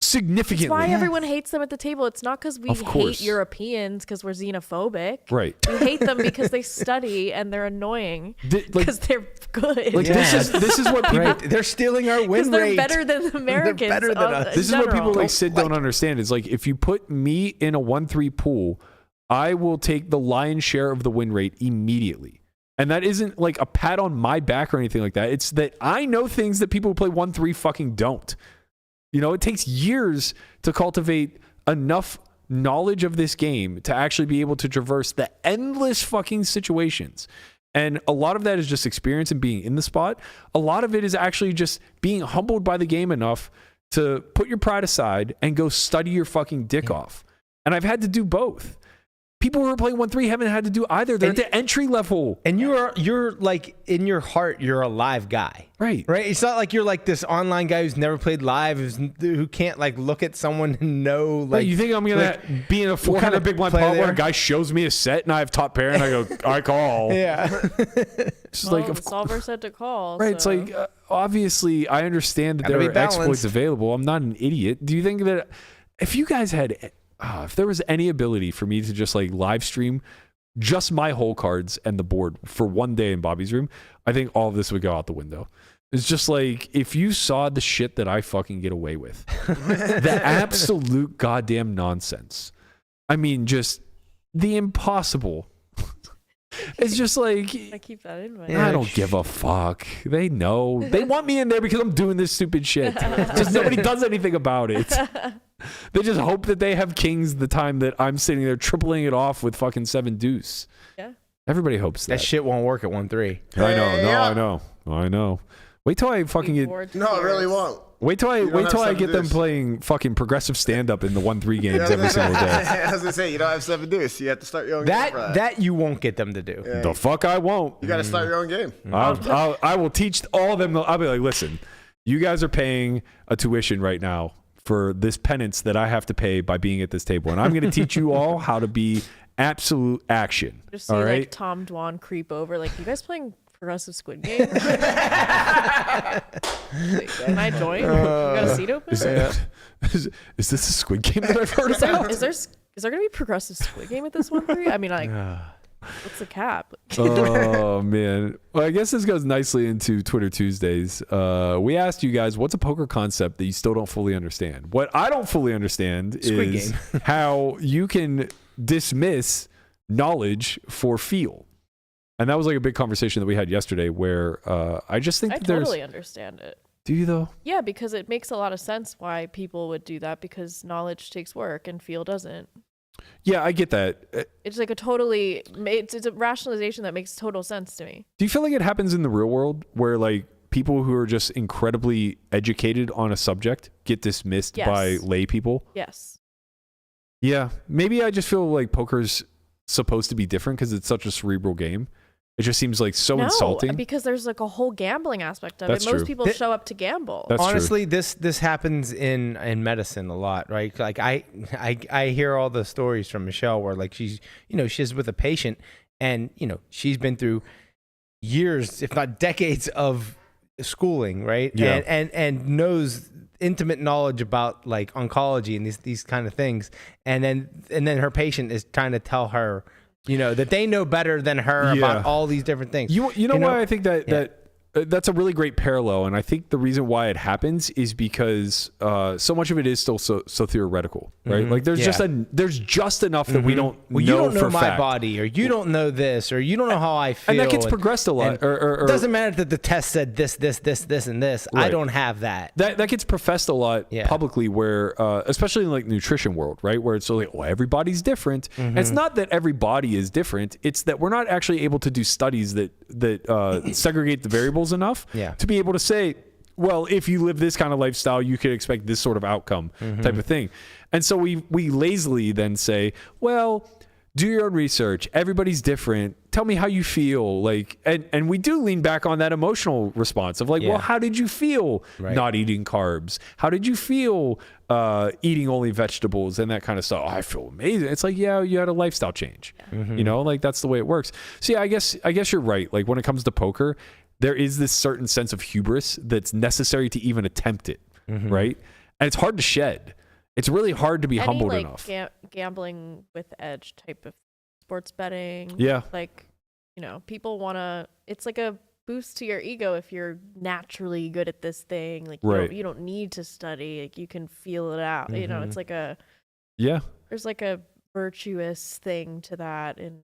Significantly. That's why everyone hates them at the table. It's not because we Of course. hate Europeans because we're xenophobic. Right. We hate them because they study and they're annoying Like, because they're good. like this is what people Right. They're stealing our win Because they're rate. better than the Americans. better than us. in this is what people general. like Sid don't understand. Is like if you put me in a 1-3 pool, I will take the lion's share of the win rate immediately. And that isn't like a pat on my back or anything like that. It's that I know things that people who play 1-3 fucking don't. You know, it takes years to cultivate enough knowledge of this game to actually be able to traverse the endless fucking situations And a lot of that is just experience and being in the spot. A lot of it is actually just being humbled by the game enough to put your pride aside and go study your fucking dick off. And I've had to do both. People who are playing 1-3 haven't had to do either. They're at the entry level. And you're like, in your heart, you're a live guy. Right. Right? It's not like you're like this online guy who's never played live, who can't like look at someone and know like. Right, you think I'm gonna be in a 400 kind of big blind play pot where there? a guy shows me a set and I have top pair and I go, I call. Yeah. It's Well, like, the of course. solver said to call. Right, it's so- like obviously I understand that Gotta there be are exploits balanced. available. I'm not an idiot. Do you think that if you guys had, if there was any ability for me to just like live stream just my hole cards and the board for one day in Bobby's room, I think all of this would go out the window. It's just like if you saw the shit that I fucking get away with, the absolute goddamn nonsense. I mean, just the impossible. It's just like I keep that in my. Yeah. I don't give a fuck. They know. They want me in there because I'm doing this stupid shit. Just nobody does anything about it. They just hope that they have kings the time that I'm sitting there tripling it off with fucking 7 deuce. Yeah. Everybody hopes that. That shit won't work at 1-3. I know. No, Yeah. I know. I know. Wait till I fucking get. Bored No, it really tears. won't. Wait till I don't wait have till I 7 get them deuce. playing fucking progressive stand up in the 1-3 games every single day. I was gonna say you don't have 7 deuce. You have to start your own game. That you won't get them to do. Yeah. The fuck I won't. You got to start your own game. I will teach all of them. I'll be like, listen, you guys are paying a tuition right now for this penance that I have to pay by being at this table. And I'm going to teach you all how to be absolute action. Just see all right? like Tom Dwan creep over. Like, you guys playing progressive Squid Game? Like, can I join? You got a seat open? Is this a Squid Game that I've heard about? Is there gonna be progressive Squid Game at this 1-3? I mean, like, what's the cap? Oh, man. Well, I guess this goes nicely into Twitter Tuesdays. We asked you guys, what's a poker concept that you still don't fully understand? What I don't fully understand Squid is Game. how you can dismiss knowledge for feel. And that was like a big conversation that we had yesterday where I just think I that there's... totally understand it. Do you, though? Yeah, because it makes a lot of sense why people would do that, because knowledge takes work and feel doesn't. Yeah, I get that. It's like it's a rationalization that makes total sense to me. Do you feel like it happens in the real world where like people who are just incredibly educated on a subject get dismissed Yes. by lay people? Yes. Yeah, maybe I just feel like poker's supposed to be different because it's such a cerebral game. It just seems like so insulting. Because there's like a whole gambling aspect of That's it. Most true. people show up to gamble. That's true. Honestly, this happens in medicine a lot, right? Like I hear all the stories from Michelle where like she's with a patient and she's been through years, if not decades of schooling, right? Yeah. And knows intimate knowledge about like oncology and these kind of things. And then her patient is trying to tell her, that they know better than her about all these different things. You know why I think that's a really great parallel, and I think the reason why it happens is because so much of it is still so theoretical, right? Like there's just enough that we don't know you don't know for my fact. body, or you don't know this, or you don't know how I feel. And that gets progressed a lot. It doesn't matter that the test said this, and this. I Right. don't have that. That gets professed a lot publicly, where especially in like nutrition world, right, where it's like, everybody's different. And it's not that every body is different; it's that we're not actually able to do studies that segregate the variables enough to be able to say, well, if you live this kind of lifestyle, you could expect this sort of outcome, type of thing. And so we lazily then say, well, do your own research. Everybody's different. Tell me how you feel. Like, and we do lean back on that emotional response of like, well, how did you feel not eating carbs? How did you feel eating only vegetables and that kind of stuff? Oh, I feel amazing. It's like, yeah, you had a lifestyle change. Like that's the way it works. So yeah, I guess you're right. Like when it comes to poker, there is this certain sense of hubris that's necessary to even attempt it, right? And it's hard to shed. It's really hard to be humbled enough. Gambling with edge type of sports betting. Yeah. Like, people want to, it's like a boost to your ego if you're naturally good at this thing. Like, you don't need to study. Like, you can feel it out. It's like there's like a virtuous thing to that. And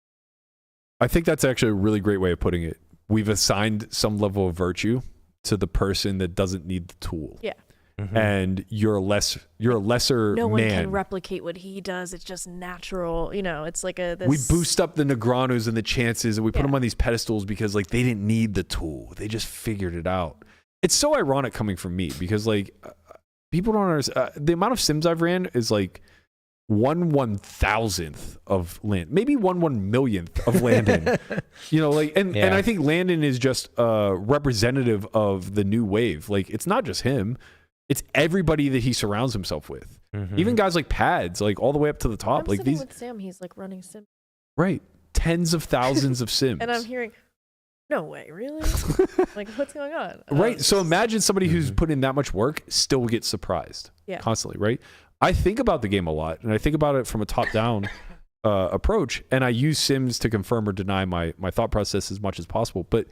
I think that's actually a really great way of putting it. We've assigned some level of virtue to the person that doesn't need the tool. yeah. and you're a lesser No one man. can replicate what he does. It's just natural. You know, it's like this. We boost up the Negreanu's and the chances, and we put them on these pedestals because like they didn't need the tool. They just figured it out. It's so ironic coming from me because like people don't understand. The amount of sims I've ran is like 1/1000th of land, maybe 1/1,000,000th of Landon. You know, like, and I think Landon is just representative of the new wave. Like, it's not just him; it's everybody that he surrounds himself with. Even guys like Pads, like all the way up to the top. I'm like sitting these, with Sam, he's like running sim, right? Tens of thousands of sims, and I'm hearing, no way, really? Like, what's going on? Right. So imagine somebody who's put in that much work still gets surprised constantly, right? I think about the game a lot, and I think about it from a top-down approach, and I use sims to confirm or deny my thought process as much as possible. But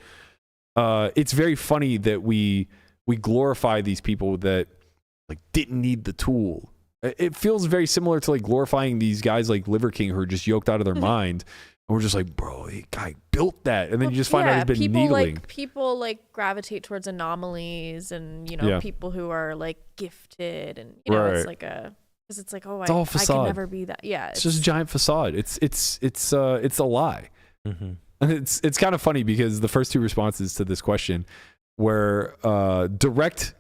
it's very funny that we glorify these people that like didn't need the tool. It feels very similar to like glorifying these guys like Liver King who are just yoked out of their mind. And we're just like, bro, the guy built that. And then you just find out he's been needling. People like gravitate towards anomalies and, you know, people who are like gifted and, you know, it's like because it's like, oh, I can never be that. Yeah. It's just a giant facade. It's a lie. And it's kind of funny because the first two responses to this question were direct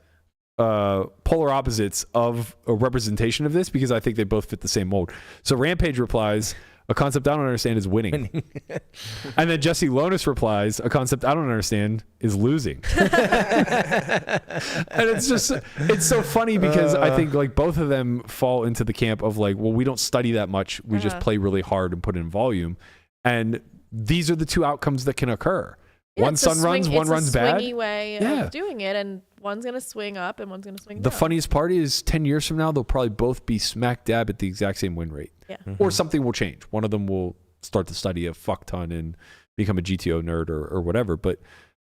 polar opposites of a representation of this because I think they both fit the same mold. So Rampage replies, a concept I don't understand is winning. And then Jesse Lonis replies, a concept I don't understand is losing. And it's so funny because I think like both of them fall into the camp of like, well, we don't study that much. We just play really hard and put in volume. And these are the two outcomes that can occur. One sun runs, one runs bad. It's a swingy way of doing it, and one's going to swing up and one's going to swing down. The funniest part is 10 years from now, they'll probably both be smack dab at the exact same win rate. Yeah. Or something will change. One of them will start to study a fuck ton and become a GTO nerd or whatever. But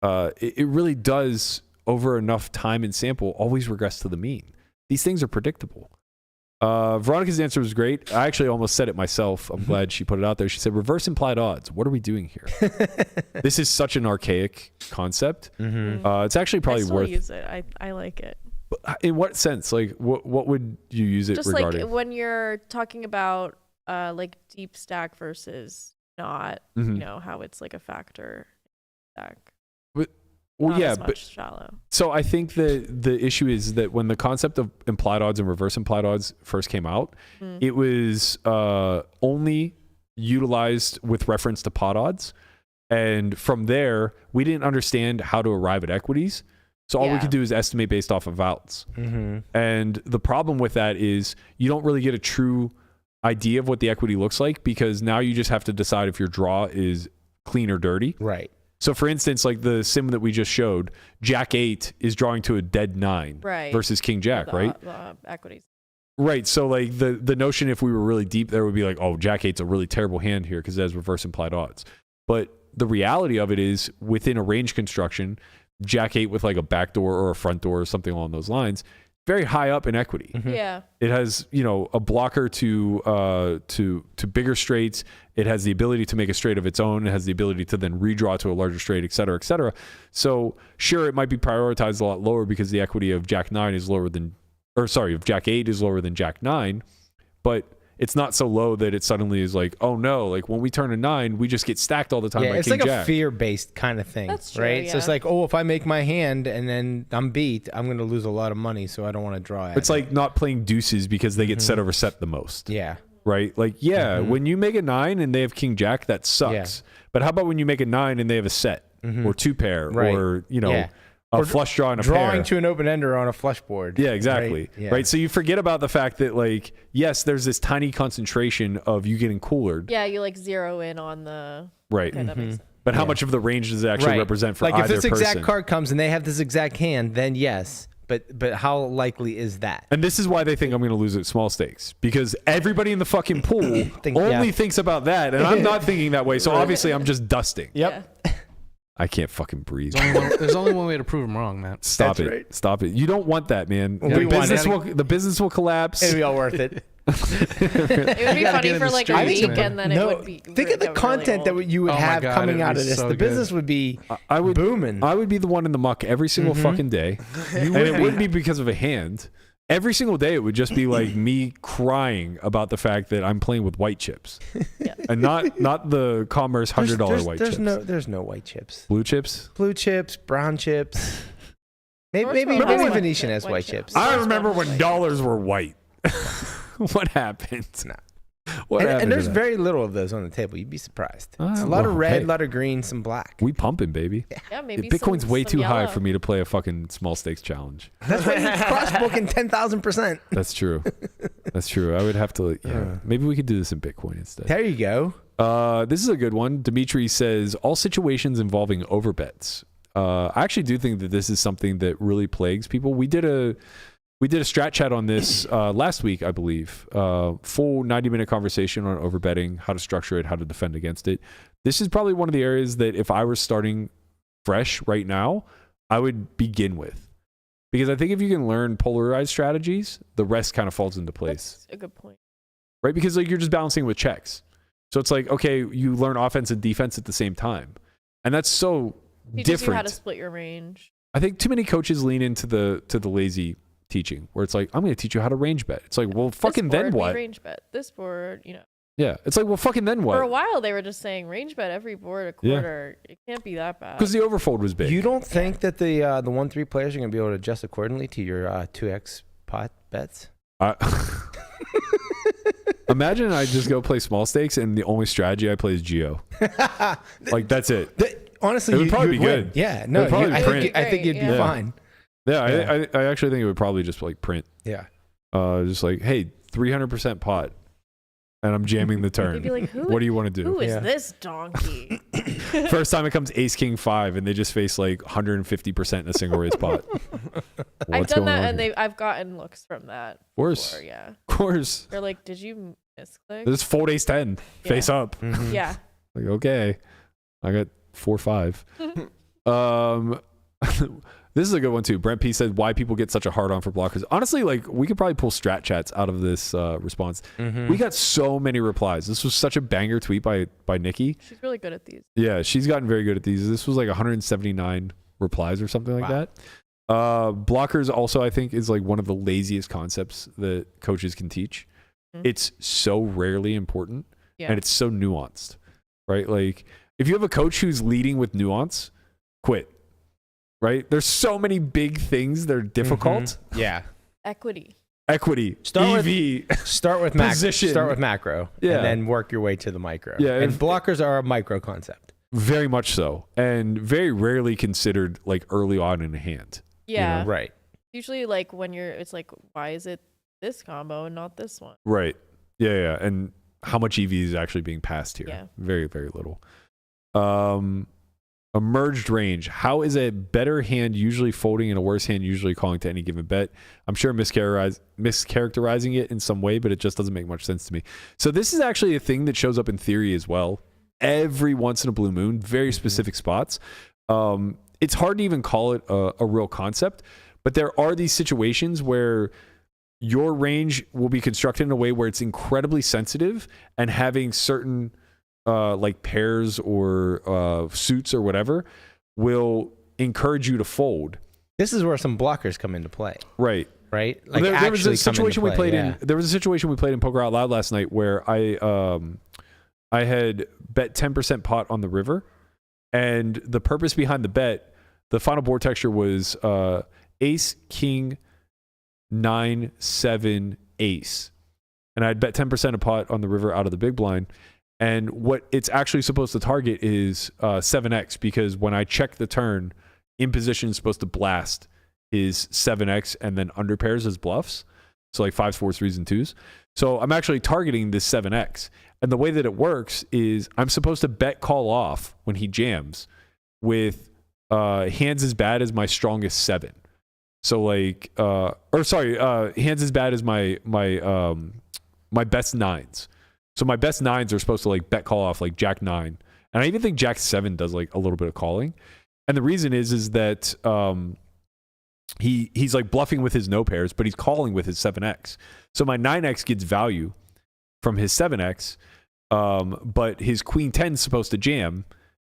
it really does, over enough time and sample, always regress to the mean. These things are predictable. Veronica's answer was great. I actually almost said it myself. I'm glad she put it out there. She said, reverse implied odds. What are we doing here? This is such an archaic concept. It's actually probably I still worth use it. I like it. In what sense? Like, what would you use it just regarding? Like when you're talking about like deep stack versus not, you know, how it's like a factor stack. Well, not yeah, as much but shallow. So I think the issue is that when the concept of implied odds and reverse implied odds first came out, it was only utilized with reference to pot odds. And from there, we didn't understand how to arrive at equities. So all we could do is estimate based off of outs. And the problem with that is you don't really get a true idea of what the equity looks like because now you just have to decide if your draw is clean or dirty. Right. So for instance, like the sim that we just showed, Jack 8 is drawing to a dead 9 versus King Jack, right? Equities. Right. So like the notion if we were really deep there would be like, oh, Jack 8's a really terrible hand here because it has reverse implied odds. But the reality of it is within a range construction, Jack 8 with like a back door or a front door or something along those lines, very high up in equity. Yeah. It has, you know, a blocker to bigger straights. It has the ability to make a straight of its own. It has the ability to then redraw to a larger straight, et cetera, et cetera. So sure, it might be prioritized a lot lower because the equity of Jack 9 is lower than, of Jack 8 is lower than Jack 9, but it's not so low that it suddenly is like, oh no, like when we turn a 9, we just get stacked all the time by it's King like Jack. A fear-based kind of thing, That's true, right? yeah. So it's like, oh, if I make my hand and then I'm beat, I'm going to lose a lot of money, so I don't want to draw at It's like not playing deuces because they get set over set the most. Yeah. Right? Like, when you make a 9 and they have King Jack, that sucks. Yeah. But how about when you make a 9 and they have a set or two pair or, you know, a flush draw and a drawing pair. to an open ender on a flush board. Yeah, exactly. Right? So you forget about the fact that, like, yes, there's this tiny concentration of you getting coolered. Yeah, you like zero in on the Right. Okay, that makes sense. But how much of the range does it actually represent for like either if this exact person? card comes and they have this exact hand, then yes. But how likely is that? And this is why they think I'm going to lose at small stakes because everybody in the fucking pool only thinks about that, and I'm not thinking that way. So obviously, I'm just dusting. Yep. Yeah. I can't fucking breathe. There's only one way to prove them wrong, Matt. Stop That's it. right. Stop it. You don't want that, man. We want The business will collapse. It'll be all worth it. It would be gotta funny get in for the like a streets, week, man. and then it would be. Think of the get really content that old. you would Oh my have God, coming it'd out be of this. so The good. business would be I would booming. I would be the one in the muck every single fucking day, and it wouldn't be because of a hand. Every single day, it would just be like me crying about the fact that I'm playing with white chips, and not the Commerce $100 white chips. There's no white chips. Blue chips. Blue chips, brown chips. Maybe North Pole has Venetian has white white chips. chips. I That's remember what when I'm dollars were white. What happened? Nah. What happened? And to there's that? very little of those on the table. You'd be surprised. It's a well, lot of red, hey. a lot of green, some black. We pumping, baby. Yeah, maybe Bitcoin's some, way some too high yellow. for me to play a fucking small stakes challenge. That's why you cross booking 10,000%. That's true. That's true. I would have to. Yeah, maybe we could do this in Bitcoin instead. There you go. This is a good one. Dimitri says all situations involving overbets. I actually do think that this is something that really plagues people. We did a strat chat on this last week, I believe. Full 90-minute conversation on overbetting, how to structure it, how to defend against it. This is probably one of the areas that if I were starting fresh right now, I would begin with. Because I think if you can learn polarized strategies, the rest kind of falls into place. That's a good point. Right? Because like you're just balancing with checks. So it's like, okay, you learn offense and defense at the same time. And that's so Teaches you how to different. split your range. I think too many coaches lean into the lazy teaching where it's like, I'm going to teach you how to range bet. It's like, well, fucking This then board, we what? range bet. This board, Yeah. It's like, well, fucking then For a what? while they were just saying range bet every board a Yeah. quarter. It can't be that bad. Because the overfold was big. You don't think that the 1-3 players are going to be able to adjust accordingly to your 2x pot bets? Imagine I just go play small stakes and the only strategy I play is Geo. Like, that's it. Honestly, It would probably be win. good. Yeah, It no, would probably I print. think you'd be Yeah. fine. Yeah, Yeah. I actually think it would probably just like print. Yeah. Just like, hey, 300% pot. And I'm jamming the turn. You'd be like, What do you want to do? Who is Yeah. this donkey? First time it comes ace king 5 and they just face like 150% in a single raise pot. I've What's done going that, on and here? I've gotten looks from that. Of course. Before, yeah. Of course. They're like, did you misclick? This fold ace 10 face up. Mhm. Yeah. Like, okay, I got 4-5. This is a good one too. Brent P said why people get such a hard on for blockers. Honestly, like we could probably pull strat chats out of this response. Mhm. We got so many replies. This was such a banger tweet by Nikki. She's really good at these. Yeah, she's gotten very good at these. This was like 179 replies or something like Wow. that. Blockers also, I think, is like one of the laziest concepts that coaches can teach. Mhm. It's so rarely important Yeah. and it's so nuanced, right? Like if you have a coach who's leading with nuance, quit, right? There's so many big things that are difficult. Yeah. Equity. Equity, Start with- EV. Start with macro. Position. Start with macro. Yeah. And then work your way to the micro. Yeah, And and- blockers are a micro concept. Very much so. And very rarely considered like early on in a hand. Yeah. Right. Usually, like when it's like, why is it this combo and not this one? Right. Yeah. And how much EV is actually being passed here? Yeah. Very, very little. A merged range. How is a better hand usually folding and a worse hand usually calling to any given bet? I'm sure mischaracterizing it in some way, but it just doesn't make much sense to me. So this is actually a thing that shows up in theory as well. Every once in a blue moon, very specific spots. It's hard to even call it a real concept, but there are these situations where your range will be constructed in a way where it's incredibly sensitive and having certain like pairs or suits or whatever will encourage you to fold. This is where some blockers come into play, Right. right? Like there was a actually come into situation we play, played yeah. in. There was a situation we played in Poker Out Loud last night where I had bet 10% pot on the river, and the purpose behind the bet, the final board texture was ace, king, 9, 7, ace, and I'd bet 10% a pot on the river out of the big blind. And what it's actually supposed to target is 7x, because when I check the turn, in position is supposed to blast his 7x and then under pairs as bluffs. So like 5s, 4s, 3s, and 2s. So I'm actually targeting this 7x. And the way that it works is I'm supposed to bet call off when he jams with hands as bad as my strongest 7. So like, hands as bad as my best 9s. So my best 9s are supposed to like bet call off like Jack 9. And I even think Jack 7 does like a little bit of calling. And the reason is that he's like bluffing with his no pairs, but he's calling with his 7x. So my 9x gets value from his 7x, but his queen 10 is supposed to jam,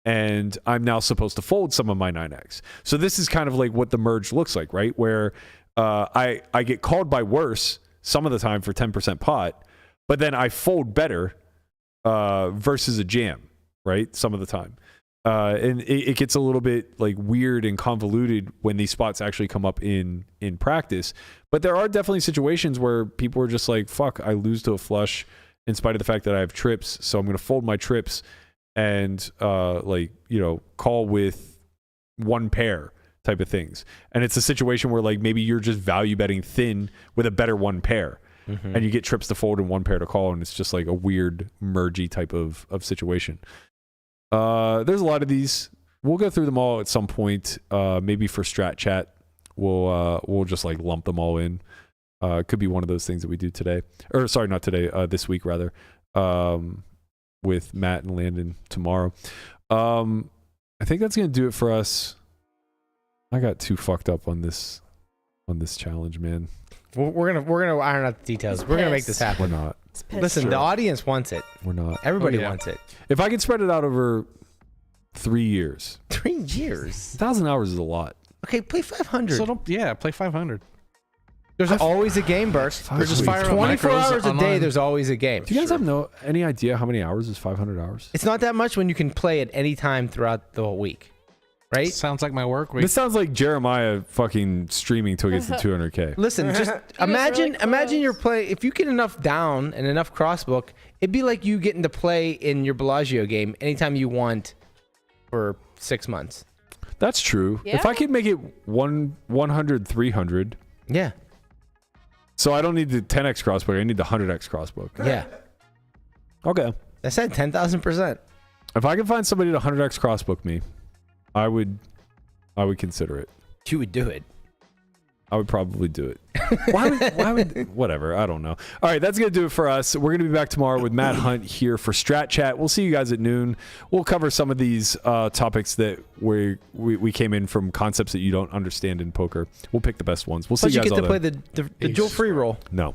and I'm now supposed to fold some of my 9x. So this is kind of like what the merge looks like, right? Where I get called by worse some of the time for 10% pot, but then I fold better versus a jam, right? Some of the time. And it gets a little bit like weird and convoluted when these spots actually come up in practice. But there are definitely situations where people are just like, fuck, I lose to a flush in spite of the fact that I have trips. So I'm going to fold my trips and call with one pair type of things. And it's a situation where like maybe you're just value betting thin with a better one pair. Mm-hmm. And you get trips to fold and one pair to call, and it's just like a weird mergy type of situation. There's a lot of these. We'll go through them all at some point. Maybe for Strat Chat, we'll just like lump them all in. Could be one of those things that we do today, or sorry, not today. This week rather, with Matt and Landon tomorrow. I think that's gonna do it for us. I got too fucked up on this challenge, man. We're gonna iron out the details. We're gonna make this happen. We're not. Listen, the audience wants it. We're not. Everybody wants it. If I could spread it out over 3 years. 3 years. 1,000 hours is a lot. Okay, play 500. So play 500. There's always a game, Burke. There's just fire up 24 macros hours a day. online. There's always a game. Do you guys have any idea how many hours is 500 hours? It's not that much when you can play at any time throughout the whole week, right? Sounds like my work week. This sounds like Jeremiah fucking streaming till he gets to 200K. Listen, just imagine you're playing. If you get enough down and enough crossbook, it'd be like you getting to play in your Bellagio game anytime you want for 6 months. That's true. Yeah. If I could make it 100, 300. Yeah. So I don't need the 10x crossbook. I need the 100x crossbook. Yeah. Okay. I said 10,000%. If I could find somebody to 100x crossbook me, I would consider it. You would do it. I would probably do it. Why would whatever, I don't know. All right, that's going to do it for us. We're going to be back tomorrow with Matt Hunt here for Strat Chat. We'll see you guys at noon. We'll cover some of these topics that we came in from concepts that you don't understand in poker. We'll pick the best ones. We'll see Plus you guys you get all to play the dual free roll. No.